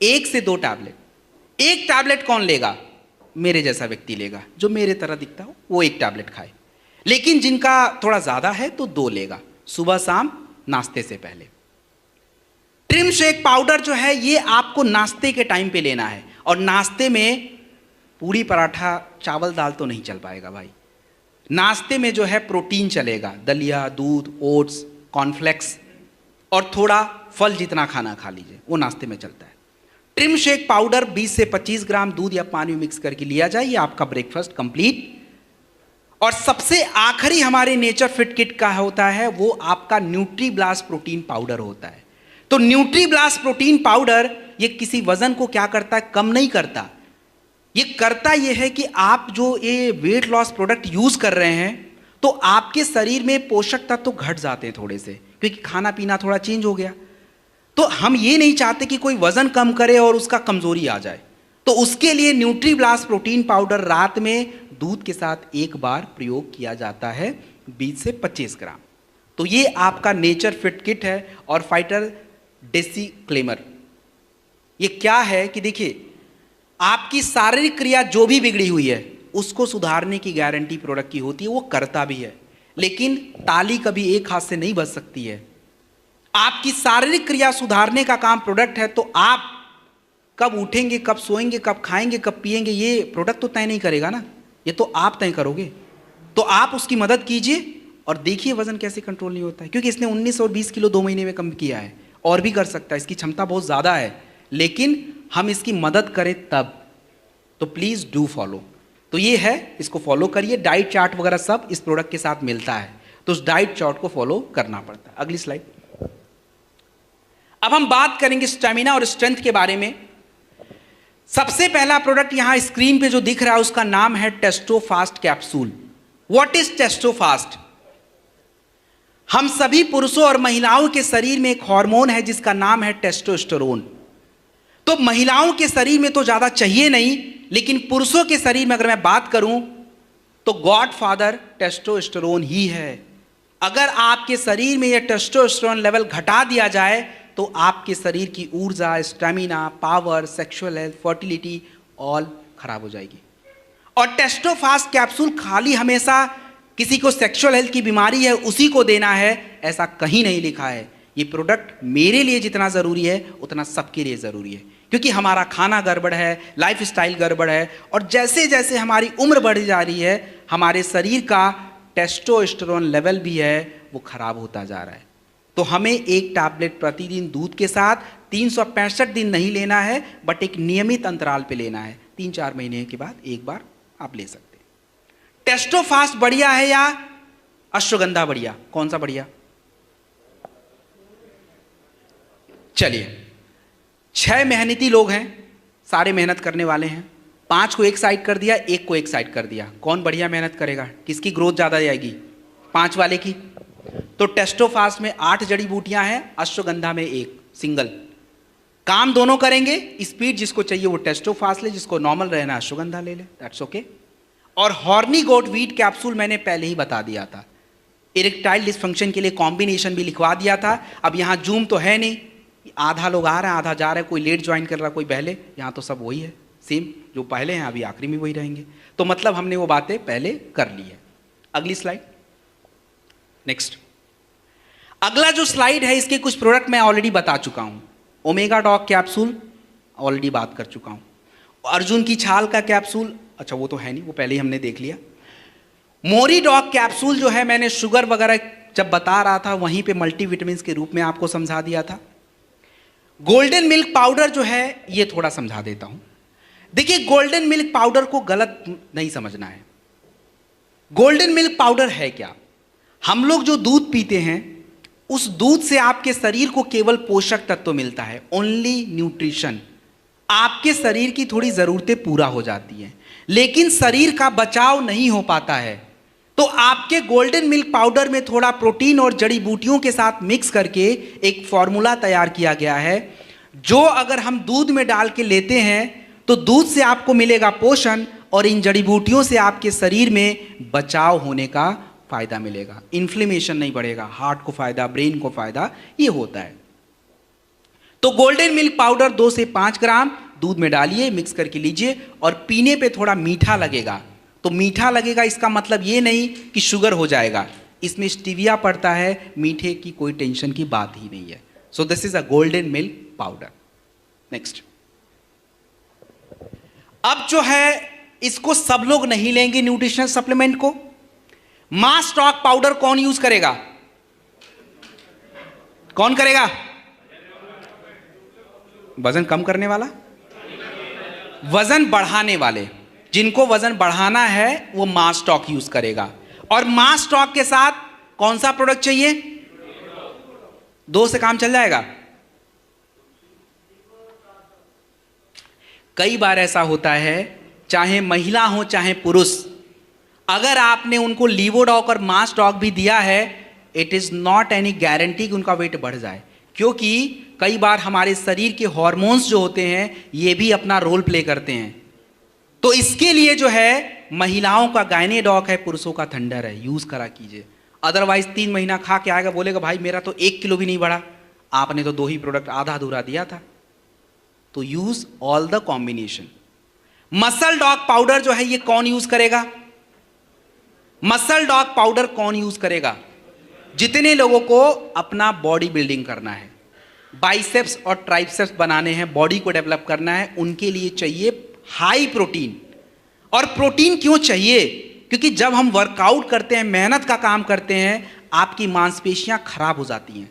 S1: 1 से 2 टैबलेट, 1 टैबलेट कौन लेगा? मेरे जैसा व्यक्ति लेगा, जो मेरे तरह दिखता हो वो 1 टैबलेट खाए, लेकिन जिनका थोड़ा ज़्यादा है तो 2 लेगा, सुबह शाम नाश्ते से पहले। ट्रिम शेक पाउडर जो है ये आपको नाश्ते के टाइम पे लेना है, और नाश्ते में पूरी पराठा चावल दाल तो नहीं चल पाएगा भाई। नाश्ते में जो है प्रोटीन चलेगा, दलिया, दूध, ओट्स, कॉर्नफ्लेक्स, और थोड़ा फल जितना खाना खा लीजिए, वो नाश्ते में चलता है। ट्रिम शेक पाउडर 20 से 25 ग्राम दूध या पानी में मिक्स करके लिया जाए, ये आपका ब्रेकफास्ट कंप्लीट। और सबसे आखिरी हमारे नेचर फिट किट का होता है वो आपका न्यूट्री ब्लास्ट प्रोटीन पाउडर होता है। तो न्यूट्री ब्लास्ट प्रोटीन पाउडर ये किसी वजन को क्या करता है, कम नहीं करता। ये करता ये है कि आप जो ये वेट लॉस प्रोडक्ट यूज कर रहे हैं तो आपके शरीर में पोषक तत्व तो घट जाते हैं थोड़े से, क्योंकि खाना पीना थोड़ा चेंज हो गया। तो हम ये नहीं चाहते कि कोई वजन कम करे और उसका कमजोरी आ जाए, तो उसके लिए न्यूट्री ब्लास्ट प्रोटीन पाउडर रात में दूध के साथ 1 बार प्रयोग किया जाता है, 20 से 25 ग्राम। तो ये आपका नेचर फिट किट है। और फाइटर डिस्क्लेमर, ये क्या है कि देखिए, आपकी शारीरिक क्रिया जो भी बिगड़ी हुई है उसको सुधारने की गारंटी प्रोडक्ट की होती है, वो करता भी है, लेकिन ताली कभी एक हाथ से नहीं बज सकती है। आपकी शारीरिक क्रिया सुधारने का काम प्रोडक्ट है, तो आप कब उठेंगे, कब सोएंगे, कब खाएंगे, कब पिएंगे, ये प्रोडक्ट तो तय नहीं करेगा ना, ये तो आप तय करोगे। तो आप उसकी मदद कीजिए और देखिए वजन कैसे कंट्रोल नहीं होता है, क्योंकि इसने 19 और 20 किलो 2 महीने में कम किया है, और भी कर सकता है, इसकी क्षमता बहुत ज़्यादा है, लेकिन हम इसकी मदद करें तब। तो प्लीज़ डू फॉलो। तो ये है, इसको फॉलो करिए। डाइट चार्ट वगैरह सब इस प्रोडक्ट के साथ मिलता है, तो उस डाइट चार्ट को फॉलो करना पड़ता है। अगली स्लाइड। अब हम बात करेंगे स्टेमिना और स्ट्रेंथ के बारे में। सबसे पहला प्रोडक्ट यहां स्क्रीन पे जो दिख रहा है उसका नाम है Testofast capsule. What is Testofast? हम सभी पुरुषों और महिलाओं के शरीर में एक हार्मोन है जिसका नाम है टेस्टोस्टेरोन। तो महिलाओं के शरीर में तो ज्यादा चाहिए नहीं, लेकिन पुरुषों के शरीर में अगर मैं बात करूं तो गॉड फादर टेस्टोस्टेरोन ही है। अगर आपके शरीर में यह टेस्टोस्टेरोन लेवल घटा दिया जाए तो आपके शरीर की ऊर्जा, stamina, power, sexual health, fertility all खराब हो जाएगी। और टेस्टोफास्ट कैप्सूल खाली हमेशा किसी को सेक्सुअल हेल्थ की बीमारी है उसी को देना है, ऐसा कहीं नहीं लिखा है। ये प्रोडक्ट मेरे लिए जितना ज़रूरी है उतना सबके लिए ज़रूरी है, क्योंकि हमारा खाना गड़बड़ है, लाइफ स्टाइल गड़बड़ है, और जैसे जैसे हमारी उम्र बढ़ जा रही है हमारे शरीर का टेस्टोस्टेरोन लेवल भी है वो खराब होता जा रहा है। तो हमें एक टैबलेट प्रतिदिन दूध के साथ 365 दिन नहीं लेना है, बट एक नियमित अंतराल पे लेना है। 3-4 महीने के बाद एक बार आप ले सकते हैं। टेस्टोफास्ट बढ़िया है या अश्वगंधा बढ़िया, कौन सा बढ़िया? चलिए, 6 मेहनती लोग हैं, सारे मेहनत करने वाले हैं। 5 को एक साइड कर दिया, 1 को एक साइड कर दिया, कौन बढ़िया मेहनत करेगा? किसकी ग्रोथ ज़्यादा जाएगी? 5 वाले की। तो टेस्टोफास्ट में 8 जड़ी बूटियां हैं, अश्वगंधा में 1 सिंगल। काम दोनों करेंगे, स्पीड जिसको चाहिए वो टेस्टोफास्ट ले, जिसको नॉर्मल रहना अश्वगंधा ले ले, दैट्स ओके। और हॉर्नी गोट वीट कैप्सूल मैंने पहले ही बता दिया था, इरेक्टाइल डिसफंक्शन के लिए कॉम्बिनेशन भी लिखवा दिया था। अब यहाँ जूम तो है नहीं, आधा लोग आ रहे हैं आधा जा रहे हैं, कोई लेट ज्वाइन कर रहा कोई पहले, यहाँ तो सब वही है सेम, जो पहले हैं अभी आखिरी में वही रहेंगे। तो मतलब हमने वो बातें पहले कर ली है। अगली स्लाइड, नेक्स्ट। अगला जो स्लाइड है इसके कुछ प्रोडक्ट मैं ऑलरेडी बता चुका हूं। ओमेगा डॉग कैप्सूल ऑलरेडी बात कर चुका हूं। अर्जुन की छाल का कैप्सूल, अच्छा वो तो है नहीं, वो पहले ही हमने देख लिया। मोरी डॉग कैप्सूल जो है मैंने शुगर वगैरह जब बता रहा था वहीं पे मल्टीविटामिन के रूप में आपको समझा दिया था। गोल्डन मिल्क पाउडर जो है ये थोड़ा समझा देता हूं। देखिए, गोल्डन मिल्क पाउडर को गलत नहीं समझना है। गोल्डन मिल्क पाउडर है क्या? हम लोग जो दूध पीते हैं उस दूध से आपके शरीर को केवल पोषक तत्व मिलता है, ओनली न्यूट्रिशन। आपके शरीर की थोड़ी जरूरतें पूरा हो जाती हैं, लेकिन शरीर का बचाव नहीं हो पाता है। तो आपके गोल्डन मिल्क पाउडर में थोड़ा प्रोटीन और जड़ी बूटियों के साथ मिक्स करके एक फॉर्मूला तैयार किया गया है, जो अगर हम दूध में डाल के लेते हैं तो दूध से आपको मिलेगा पोषण और इन जड़ी बूटियों से आपके शरीर में बचाव होने का फायदा मिलेगा। इन्फ्लेमेशन नहीं बढ़ेगा, हार्ट को फायदा, ब्रेन को फायदा, ये होता है। तो गोल्डन मिल्क पाउडर 2 से 5 ग्राम दूध में डालिए, मिक्स करके लीजिए, और पीने पे थोड़ा मीठा लगेगा। तो मीठा लगेगा इसका मतलब ये नहीं कि शुगर हो जाएगा, इसमें स्टीविया पड़ता है, मीठे की कोई टेंशन की बात ही नहीं है। So this is a golden milk powder. Next, अब जो है इसको सब लोग नहीं लेंगे न्यूट्रिशनल सप्लीमेंट को। मास स्टॉक पाउडर कौन यूज करेगा? कौन करेगा? वजन कम करने वाला, वजन बढ़ाने वाले। जिनको वजन बढ़ाना है वो मास स्टॉक यूज करेगा। और मास स्टॉक के साथ कौन सा प्रोडक्ट चाहिए? 2 से काम चल जाएगा। कई बार ऐसा होता है, चाहे महिला हो चाहे पुरुष, अगर आपने उनको लीवोडॉक और मास डॉक भी दिया है, it is not any guarantee कि उनका वेट बढ़ जाए, क्योंकि कई बार हमारे शरीर के हार्मोन्स जो होते हैं ये भी अपना रोल प्ले करते हैं। तो इसके लिए जो है महिलाओं का गायनेडॉक है, पुरुषों का थंडर है, यूज करा कीजिए। अदरवाइज 3 महीना खा के आएगा, बोलेगा भाई मेरा तो 1 किलो भी नहीं बढ़ा, आपने तो 2 ही प्रोडक्ट आधा अधूरा दिया था। तो use all the combination. Muscle dog powder जो है ये कौन यूज करेगा? मसल डॉग पाउडर कौन यूज करेगा? जितने लोगों को अपना बॉडी बिल्डिंग करना है, बाइसेप्स और ट्राइसेप्स बनाने हैं, बॉडी को डेवलप करना है, उनके लिए चाहिए हाई प्रोटीन। और प्रोटीन क्यों चाहिए? क्योंकि जब हम वर्कआउट करते हैं, मेहनत का काम करते हैं, आपकी मांसपेशियां खराब हो जाती हैं।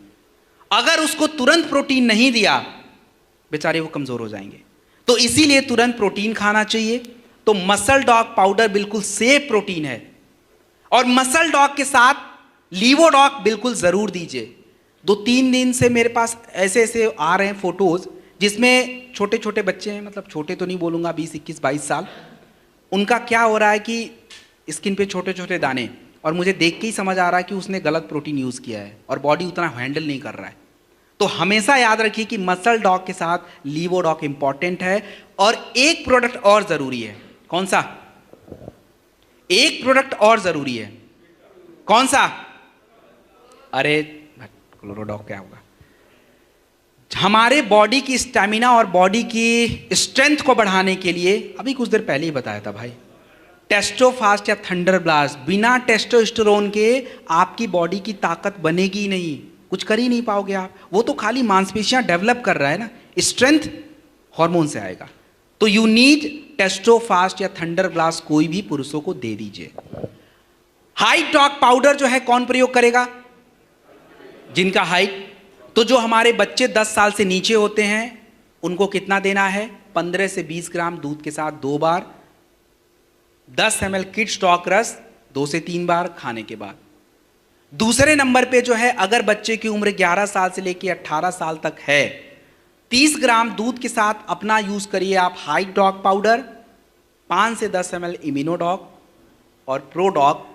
S1: अगर उसको तुरंत प्रोटीन नहीं दिया, बेचारे वो कमजोर हो जाएंगे। तो इसीलिए तुरंत प्रोटीन खाना चाहिए। तो मसल डॉग पाउडर बिल्कुल सेफ प्रोटीन है। और मसल डॉग के साथ लीवोडॉक बिल्कुल जरूर दीजिए। 2-3 दिन से मेरे पास ऐसे ऐसे आ रहे हैं फोटोज जिसमें छोटे छोटे बच्चे हैं, मतलब छोटे तो नहीं बोलूँगा, 20, 21, 22 साल, उनका क्या हो रहा है कि स्किन पे छोटे छोटे दाने, और मुझे देख के ही समझ आ रहा है कि उसने गलत प्रोटीन यूज़ किया है और बॉडी उतना हैंडल नहीं कर रहा है। तो हमेशा याद रखिए कि मसल डॉग के साथ लीवोडॉक इंपॉर्टेंट है। और एक प्रोडक्ट और ज़रूरी है। कौन सा? एक प्रोडक्ट और ज़रूरी है। कौन सा? अरे क्लोरोडॉक क्या होगा? हमारे बॉडी की स्टैमिना और बॉडी की स्ट्रेंथ को बढ़ाने के लिए, अभी कुछ देर पहले ही बताया था भाई, टेस्टोफास्ट या थंडर ब्लास्ट, बिना टेस्टोस्टेरोन के आपकी बॉडी की ताकत बनेगी ही नहीं, कुछ कर ही नहीं पाओगे आप। वो तो खाली मांसपेशियां डेवलप कर रहा है ना, स्ट्रेंथ हार्मोन से आएगा। तो यू नीड टेस्टोफास्ट या थंडर ब्लास्ट, कोई भी पुरुषों को दे दीजिए। हाई टॉक पाउडर जो है कौन प्रयोग करेगा? जिनका हाइट, तो जो हमारे बच्चे 10 साल से नीचे होते हैं उनको कितना देना है? 15 से 20 ग्राम दूध के साथ 2 बार, 10 ml किड्स टॉक रस 2 से 3 बार खाने के बाद। दूसरे नंबर पे जो है, अगर बच्चे की उम्र 11 साल से लेकर 18 साल तक है, 30 ग्राम दूध के साथ अपना यूज करिए आप हाई डॉग पाउडर, 5 से 10 ml इम्यूनोडॉग और प्रोडॉग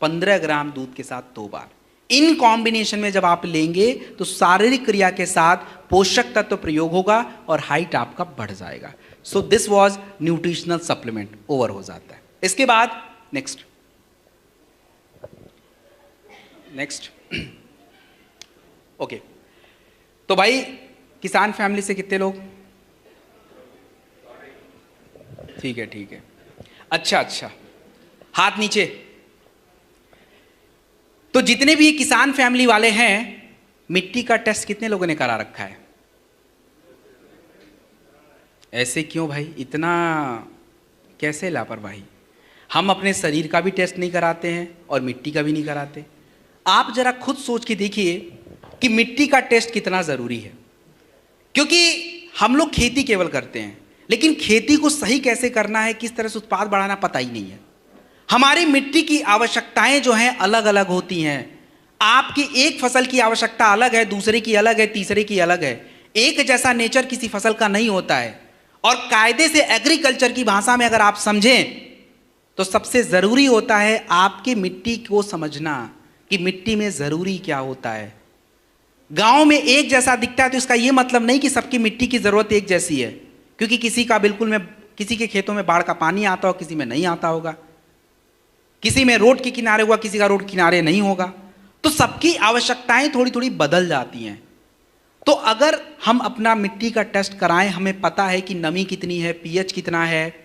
S1: 15 ग्राम दूध के साथ 2 बार। इन कॉम्बिनेशन में जब आप लेंगे तो शारीरिक क्रिया के साथ पोषक तत्व प्रयोग होगा और हाइट आपका बढ़ जाएगा। So this was nutritional supplement, over हो जाता है। इसके बाद नेक्स्ट ओके। तो भाई किसान फैमिली से कितने लोग? ठीक है। अच्छा, हाथ नीचे। तो जितने भी किसान फैमिली वाले हैं, मिट्टी का टेस्ट कितने लोगों ने करा रखा है? ऐसे क्यों भाई, इतना कैसे लापरवाही? हम अपने शरीर का भी टेस्ट नहीं कराते हैं और मिट्टी का भी नहीं कराते। आप जरा खुद सोच के देखिए कि मिट्टी का टेस्ट कितना ज़रूरी है, क्योंकि हम लोग खेती केवल करते हैं, लेकिन खेती को सही कैसे करना है, किस तरह से उत्पाद बढ़ाना पता ही नहीं है। हमारी मिट्टी की आवश्यकताएं जो हैं अलग अलग होती हैं। आपकी एक फसल की आवश्यकता अलग है, दूसरे की अलग है, तीसरे की अलग है। एक जैसा नेचर किसी फसल का नहीं होता है। और कायदे से एग्रीकल्चर की भाषा में अगर आप समझें तो सबसे ज़रूरी होता है आपकी मिट्टी को समझना कि मिट्टी में ज़रूरी क्या होता है। गांव में एक जैसा दिखता है तो इसका यह मतलब नहीं कि सबकी मिट्टी की ज़रूरत एक जैसी है, क्योंकि किसी का बिल्कुल में, किसी के खेतों में बाढ़ का पानी आता हो, किसी में नहीं आता होगा, किसी में रोड के किनारे होगा, किसी का रोड किनारे नहीं होगा। तो सबकी आवश्यकताएं थोड़ी थोड़ी बदल जाती हैं। तो अगर हम अपना मिट्टी का टेस्ट कराएं, हमें पता है कि नमी कितनी है, पीएच कितना है,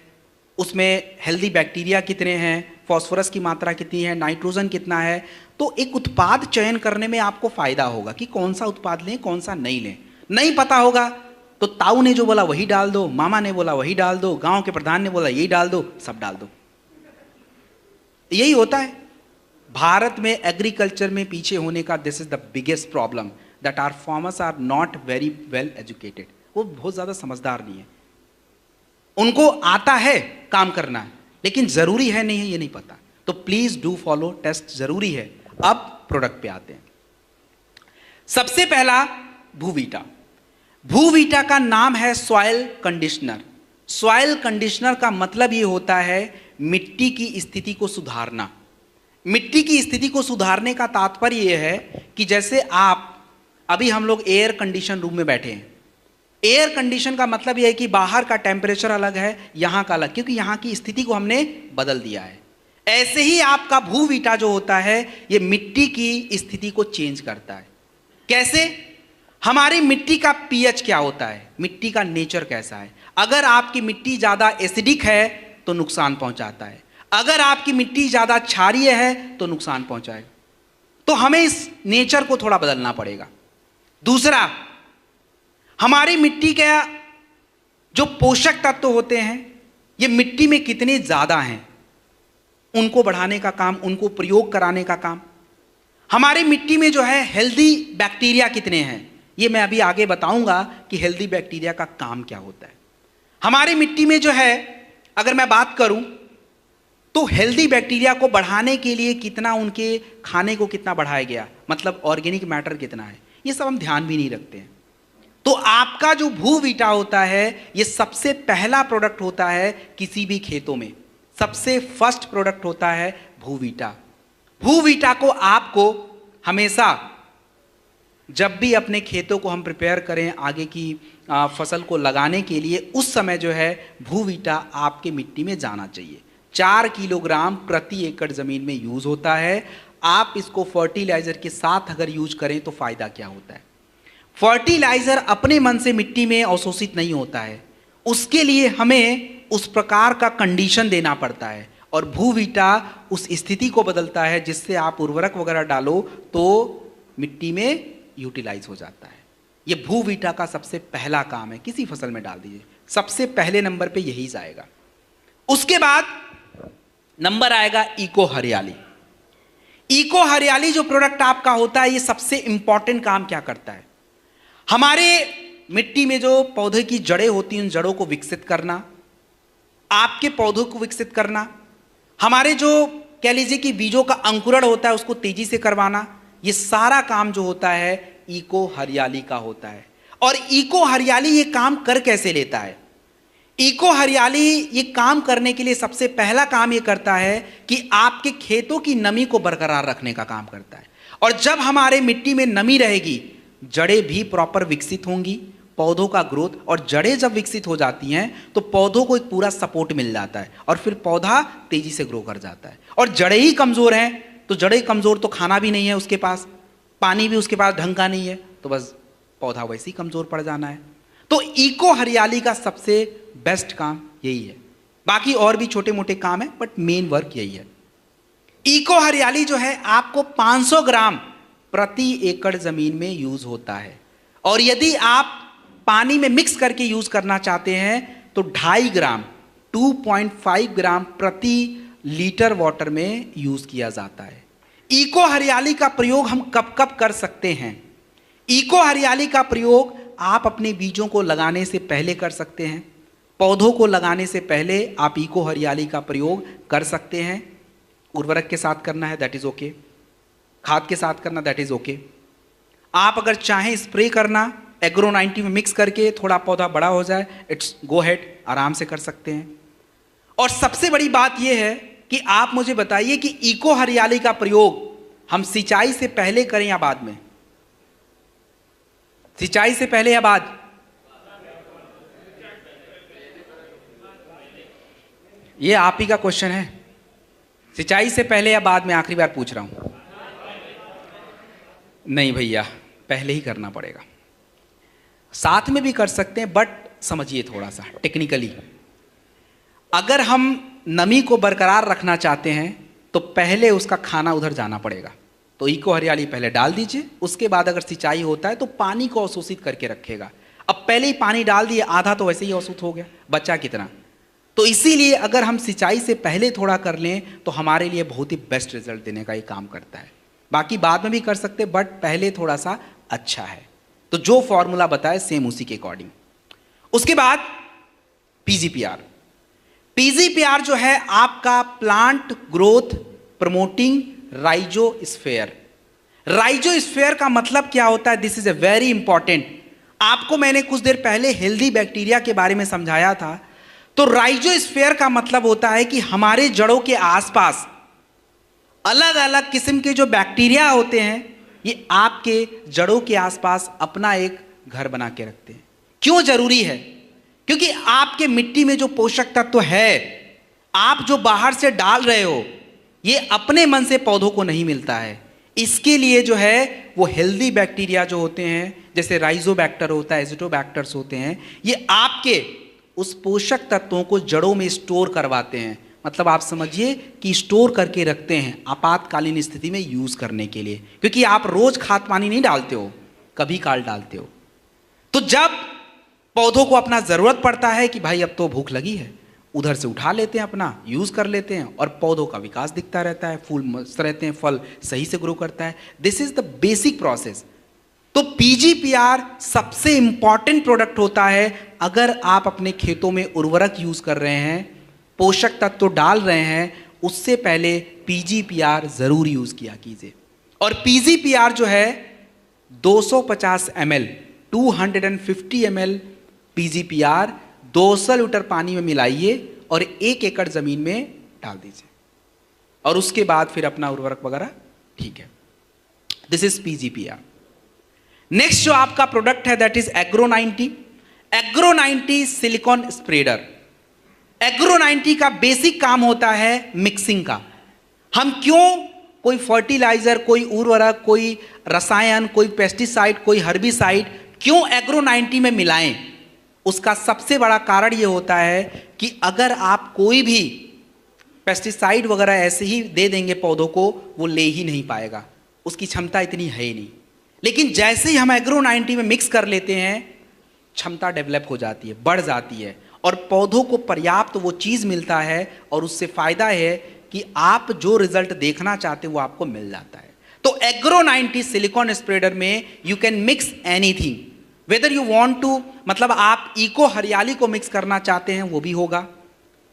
S1: उसमें हेल्दी बैक्टीरिया कितने हैं, फास्फोरस की मात्रा कितनी है, नाइट्रोजन कितना है, तो एक उत्पाद चयन करने में आपको फायदा होगा कि कौन सा उत्पाद लें, कौन सा नहीं लें। नहीं पता होगा तो ताऊ ने जो बोला वही डाल दो, मामा ने बोला वही डाल दो, गांव के प्रधान ने बोला यही डाल दो, सब डाल दो। यही होता है भारत में एग्रीकल्चर में पीछे होने का। This is the biggest problem, that our farmers are not very well educated. वो बहुत ज्यादा समझदार नहीं है, उनको आता है काम करना, लेकिन जरूरी है नहीं है ये नहीं पता। तो प्लीज डू फॉलो, टेस्ट जरूरी है। अब प्रोडक्ट पे आते हैं। सबसे पहला भूवीटा। भूवीटा का नाम है सॉइल कंडीशनर। सॉइल कंडीशनर का मतलब ये होता है मिट्टी की स्थिति को सुधारना। मिट्टी की स्थिति को सुधारने का तात्पर्य यह है कि जैसे आप, अभी हम लोग एयर कंडीशन रूम में बैठे हैं। एयर कंडीशन का मतलब यह है कि बाहर का टेम्परेचर अलग है, यहां का अलग, क्योंकि यहां की स्थिति को हमने बदल दिया है। ऐसे ही आपका भूवीटा जो होता है ये मिट्टी की स्थिति को चेंज करता है। कैसे? हमारी मिट्टी का पीएच क्या होता है, मिट्टी का नेचर कैसा है। अगर आपकी मिट्टी ज्यादा एसिडिक है तो नुकसान पहुंचाता है, अगर आपकी मिट्टी ज्यादा क्षारीय है तो नुकसान पहुंचाएगा। तो हमें इस नेचर को थोड़ा बदलना पड़ेगा। दूसरा, हमारी मिट्टी के जो पोषक तत्व होते हैं ये मिट्टी में कितने ज्यादा हैं, उनको बढ़ाने का काम, उनको प्रयोग कराने का काम। हमारी मिट्टी में जो है हेल्दी बैक्टीरिया कितने हैं, ये मैं अभी आगे बताऊंगा कि हेल्दी बैक्टीरिया का काम क्या होता है। हमारी मिट्टी में जो है, अगर मैं बात करूं तो हेल्दी बैक्टीरिया को बढ़ाने के लिए कितना, उनके खाने को कितना बढ़ाया गया, मतलब ऑर्गेनिक मैटर कितना है, ये सब हम ध्यान भी नहीं रखते हैं। तो आपका जो भूवीटा होता है ये सबसे पहला प्रोडक्ट होता है किसी भी खेतों में, सबसे फर्स्ट प्रोडक्ट होता है भूवीटा। भूवीटा को आपको हमेशा, जब भी अपने खेतों को हम प्रिपेयर करें आगे की फसल को लगाने के लिए, उस समय जो है भूवीटा आपके मिट्टी में जाना चाहिए। 4 किलोग्राम प्रति एकड़ जमीन में यूज होता है। आप इसको फर्टिलाइजर के साथ अगर यूज करें तो फायदा क्या होता है? फर्टिलाइजर अपने मन से मिट्टी में अवशोषित नहीं होता है, उसके लिए हमें उस प्रकार का कंडीशन देना पड़ता है, और भूवीटा उस स्थिति को बदलता है जिससे आप उर्वरक वगैरह डालो तो मिट्टी में यूटिलाइज हो जाता है। ये भूवीटा का सबसे पहला काम है, किसी फसल में डाल दीजिए, सबसे पहले नंबर पे यही जाएगा। उसके बाद नंबर आएगा इको हरियाली। इको हरियाली जो प्रोडक्ट आपका होता है, ये सबसे इंपॉर्टेंट काम क्या करता है, हमारे मिट्टी में जो पौधे की जड़ें होती हैं उन जड़ों को विकसित करना, आपके पौधों को विकसित करना, हमारे जो कह लीजिए कि बीजों का अंकुरण होता है उसको तेजी से करवाना, ये सारा काम जो होता है इको हरियाली का होता है। और इको हरियाली ये काम कर कैसे लेता है, इको हरियाली ये काम करने के लिए सबसे पहला काम ये करता है कि आपके खेतों की नमी को बरकरार रखने का काम करता है। और जब हमारे मिट्टी में नमी रहेगी, जड़ें भी प्रॉपर विकसित होंगी, पौधों का ग्रोथ, और जड़ें जब विकसित हो जाती हैं तो पौधों को एक पूरा सपोर्ट मिल जाता है और फिर पौधा तेजी से ग्रो कर जाता है। और जड़ें ही कमजोर हैं तो जड़ें कमजोर तो खाना भी नहीं है उसके पास, पानी भी उसके पास ढंग का नहीं है, तो बस पौधा वैसे ही कमजोर पड़ जाना है। तो इको हरियाली का सबसे बेस्ट काम यही है, बाकी और भी छोटे मोटे काम है बट मेन वर्क यही है। इको हरियाली जो है आपको 500 ग्राम प्रति एकड़ जमीन में यूज होता है, और यदि आप पानी में मिक्स करके यूज करना चाहते हैं तो 2.5 ग्राम 2.5 ग्राम प्रति लीटर वाटर में यूज किया जाता है। इको हरियाली का प्रयोग हम कब कब कर सकते हैं, इको हरियाली का प्रयोग आप अपने बीजों को लगाने से पहले कर सकते हैं, पौधों को लगाने से पहले आप इको हरियाली का प्रयोग कर सकते हैं। उर्वरक के साथ करना है दैट इज ओके, खाद के साथ करना दैट इज ओके। आप अगर चाहें स्प्रे करना एग्रो 90 में मिक्स करके थोड़ा पौधा बड़ा हो जाए, इट्स गो हेड, आराम से कर सकते हैं। और सबसे बड़ी बात यह है कि आप मुझे बताइए कि इको हरियाली का प्रयोग हम सिंचाई से पहले करें या बाद में, सिंचाई से पहले या बाद? ये आप ही का क्वेश्चन है, सिंचाई से पहले या बाद में, आखिरी बार पूछ रहा हूं। नहीं भैया, पहले ही करना पड़ेगा। साथ में भी कर सकते हैं बट समझिए थोड़ा सा टेक्निकली, अगर हम नमी को बरकरार रखना चाहते हैं तो पहले उसका खाना उधर जाना पड़ेगा। तो इको हरियाली पहले डाल दीजिए, उसके बाद अगर सिंचाई होता है तो पानी को अवशोषित करके रखेगा। अब पहले ही पानी डाल दिए, आधा तो वैसे ही अवशोषित हो गया, बचा कितना। तो इसीलिए अगर हम सिंचाई से पहले थोड़ा कर लें तो हमारे लिए बहुत ही बेस्ट रिजल्ट देने का ये काम करता है। बाकी बाद में भी कर सकते बट पहले थोड़ा सा अच्छा है। तो जो फॉर्मूला बताए सेम उसी के अकॉर्डिंग। उसके बाद पीजीपीआर। पीजीपीआर जो है आपका plant growth promoting rhizosphere. Rhizosphere का मतलब क्या होता है, this is a very important. आपको मैंने कुछ देर पहले हेल्दी बैक्टीरिया के बारे में समझाया था। तो राइजोस्फीयर का मतलब होता है कि हमारे जड़ों के आसपास अलग अलग किस्म के जो बैक्टीरिया होते हैं, ये आपके जड़ों के आसपास अपना एक घर बना के रखते हैं। क्यों जरूरी है? क्योंकि आपके मिट्टी में जो पोषक तत्व है, आप जो बाहर से डाल रहे हो, ये अपने मन से पौधों को नहीं मिलता है। इसके लिए जो है वो हेल्दी बैक्टीरिया जो होते हैं, जैसे राइजोबैक्टर होता है, एजिटोबैक्टर्स होते हैं, ये आपके उस पोषक तत्वों को जड़ों में स्टोर करवाते हैं। मतलब आप समझिए कि स्टोर करके रखते हैं आपातकालीन स्थिति में यूज करने के लिए, क्योंकि आप रोज खाद पानी नहीं डालते हो, कभी काल डालते हो। तो जब पौधों को अपना जरूरत पड़ता है कि भाई अब तो भूख लगी है, उधर से उठा लेते हैं, अपना यूज कर लेते हैं, और पौधों का विकास दिखता रहता है, फूल मस्त रहते हैं, फल सही से ग्रो करता है। This is the basic process. तो पीजीपीआर सबसे इंपॉर्टेंट प्रोडक्ट होता है। अगर आप अपने खेतों में उर्वरक यूज कर रहे हैं, पोषक तत्व डाल रहे हैं, उससे पहले पीजीपीआर जरूर यूज किया कीजिए। और पीजीपीआर जो है 250 ml 250 ml पीजीपीआर 200 लीटर पानी में मिलाइए और 1 एकड़ जमीन में डाल दीजिए, और उसके बाद फिर अपना उर्वरक वगैरह ठीक है। This is PGPR. नेक्स्ट जो आपका प्रोडक्ट है that is agro 90। Agro 90 silicone spreader. Agro 90 का बेसिक काम होता है मिक्सिंग का। हम क्यों कोई फर्टिलाइजर, कोई उर्वरक, कोई रसायन, कोई पेस्टिसाइड, कोई हर्बिसाइड क्यों एग्रो 90 में मिलाएं? उसका सबसे बड़ा कारण यह होता है कि अगर आप कोई भी पेस्टिसाइड वगैरह ऐसे ही दे देंगे पौधों को, वो ले ही नहीं पाएगा, उसकी क्षमता इतनी है ही नहीं। लेकिन जैसे ही हम एग्रो 90 में मिक्स कर लेते हैं, क्षमता डेवलप हो जाती है, बढ़ जाती है, और पौधों को पर्याप्त वो चीज़ मिलता है, और उससे फायदा है कि आप जो रिजल्ट देखना चाहते हैं वो आपको मिल जाता है। तो एग्रो 90 सिलिकॉन स्प्रेडर में you can mix anything, whether you want to, मतलब आप इको हरियाली को मिक्स करना चाहते हैं वो भी होगा,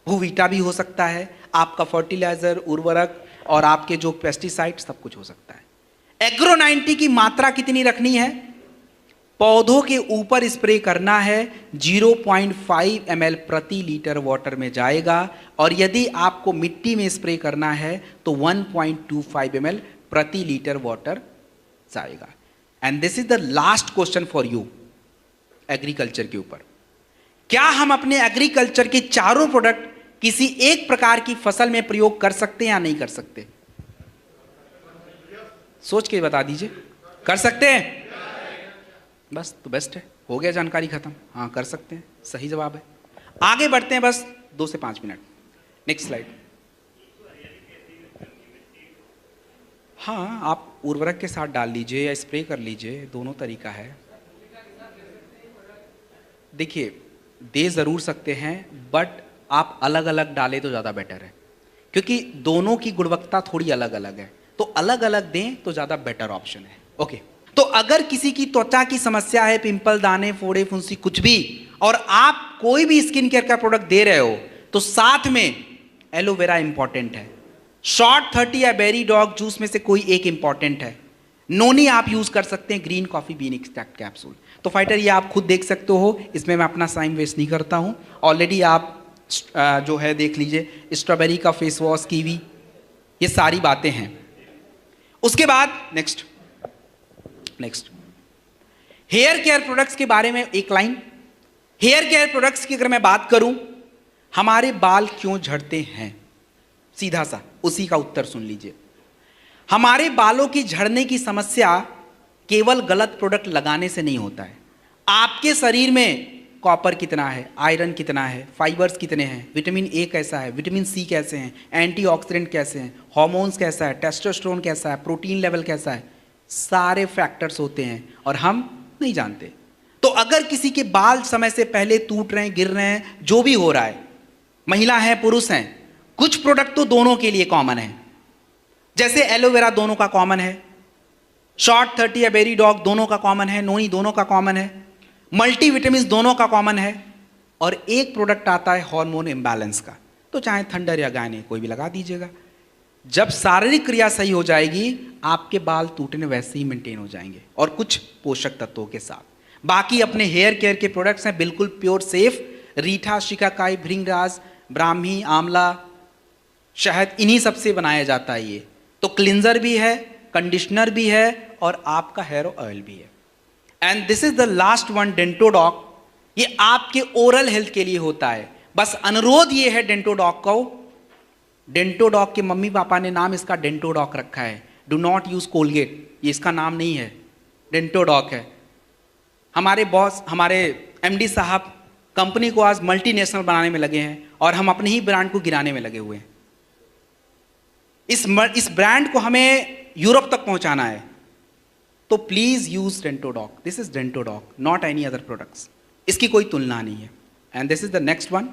S1: भूवीटा भी हो सकता है, आपका फर्टिलाइजर, उर्वरक और आपके जो पेस्टिसाइड सब कुछ हो सकता है। एग्रो 90 की मात्रा कितनी रखनी है? पौधों के ऊपर स्प्रे करना है, 0.5 ml प्रति लीटर वाटर में जाएगा, और यदि आपको मिट्टी में स्प्रे करना है तो 1.25 ml प्रति लीटर वाटर जाएगा। And this is the last question for you agriculture के ऊपर। क्या हम अपने एग्रीकल्चर के चारों प्रोडक्ट किसी एक प्रकार की फसल में प्रयोग कर सकते हैं या नहीं कर सकते? सोच के बता दीजिए। कर सकते हैं? बस तो बेस्ट है, हो गया, जानकारी खत्म। हाँ कर सकते हैं, सही जवाब है। आगे बढ़ते हैं, बस 2 से 5 मिनट। Next slide. हाँ, आप उर्वरक के साथ डाल लीजिए या स्प्रे कर लीजिए, दोनों तरीका है। देखिए, दे ज़रूर सकते हैं, बट आप अलग अलग डालें तो ज़्यादा बेटर है, क्योंकि दोनों की गुणवत्ता थोड़ी अलग अलग है, तो अलग अलग दें तो ज़्यादा बेटर ऑप्शन है। ओके, तो अगर किसी की त्वचा की समस्या है, पिंपल, दाने, फोड़े, फुंसी, कुछ भी, और आप कोई भी स्किन केयर का प्रोडक्ट दे रहे हो, तो साथ में एलोवेरा इंपॉर्टेंट है, शॉर्ट 30 या बेरी डॉग जूस में से कोई एक इंपॉर्टेंट है, नोनी आप यूज कर सकते हैं, green coffee bean extract capsule. तो फाइटर ये आप खुद देख सकते हो, इसमें मैं अपना टाइम वेस्ट नहीं करता हूं। ऑलरेडी आप जो है देख लीजिए, स्ट्रॉबेरी का फेस वॉश, कीवी, ये सारी बातें हैं। उसके बाद नेक्स्ट हेयर केयर प्रोडक्ट्स के बारे में एक लाइन। हेयर केयर प्रोडक्ट्स की अगर मैं बात करूं, हमारे बाल क्यों झड़ते हैं, सीधा सा उसी का उत्तर सुन लीजिए। हमारे बालों की झड़ने की समस्या केवल गलत प्रोडक्ट लगाने से नहीं होता है। आपके शरीर में कॉपर कितना है, आयरन कितना है, फाइबर्स कितने हैं, विटामिन ए कैसा है, विटामिन सी कैसे हैं, एंटीऑक्सीडेंट कैसे हैं, हार्मोन्स कैसा है, टेस्टोस्टेरोन कैसा है, प्रोटीन लेवल कैसा है, सारे फैक्टर्स होते हैं और हम नहीं जानते। तो अगर किसी के बाल समय से पहले टूट रहे हैं, गिर रहे हैं, जो भी हो रहा है, महिला है पुरुष हैं, कुछ प्रोडक्ट तो दोनों के लिए कॉमन है। जैसे एलोवेरा दोनों का कॉमन है, शॉर्ट 30 या बेरी डॉग दोनों का कॉमन है, नोनी दोनों का कॉमन है, मल्टीविटामिन दोनों का कॉमन है, और एक प्रोडक्ट आता है हार्मोन इम्बैलेंस का, तो चाहे थंडर या गायने कोई भी लगा दीजिएगा। जब शारीरिक क्रिया सही हो जाएगी, आपके बाल टूटने वैसे ही मेंटेन हो जाएंगे, और कुछ पोषक तत्वों के साथ। बाकी अपने हेयर केयर के प्रोडक्ट्स हैं बिल्कुल प्योर सेफ, रीठा, शिकाकाई, भृंगराज, ब्राह्मी, आंवला, शहद, इन्हीं सबसे बनाया जाता है ये। तो क्लिंजर भी है, कंडीशनर भी है, और आपका हेयर ऑयल भी है। And this is the last one, Dentodoc. ये आपके ओरल हेल्थ के लिए होता है। बस अनुरोध ये है डेंटोडॉक को, डेंटोडॉक के मम्मी पापा ने नाम इसका डेंटोडॉक रखा है, डू नॉट यूज कोलगेट, ये इसका नाम नहीं है, डेंटोडॉक है। हमारे बॉस, हमारे एमडी साहब कंपनी को आज मल्टीनेशनल बनाने में लगे हैं, और हम अपने ही ब्रांड को गिराने में लगे हुए हैं। इस ब्रांड को हमें यूरोप तक पहुंचाना है, तो please use Dentodoc. This is Dentodoc, not any other products, इसकी कोई तुलना नहीं है। And this is the next one.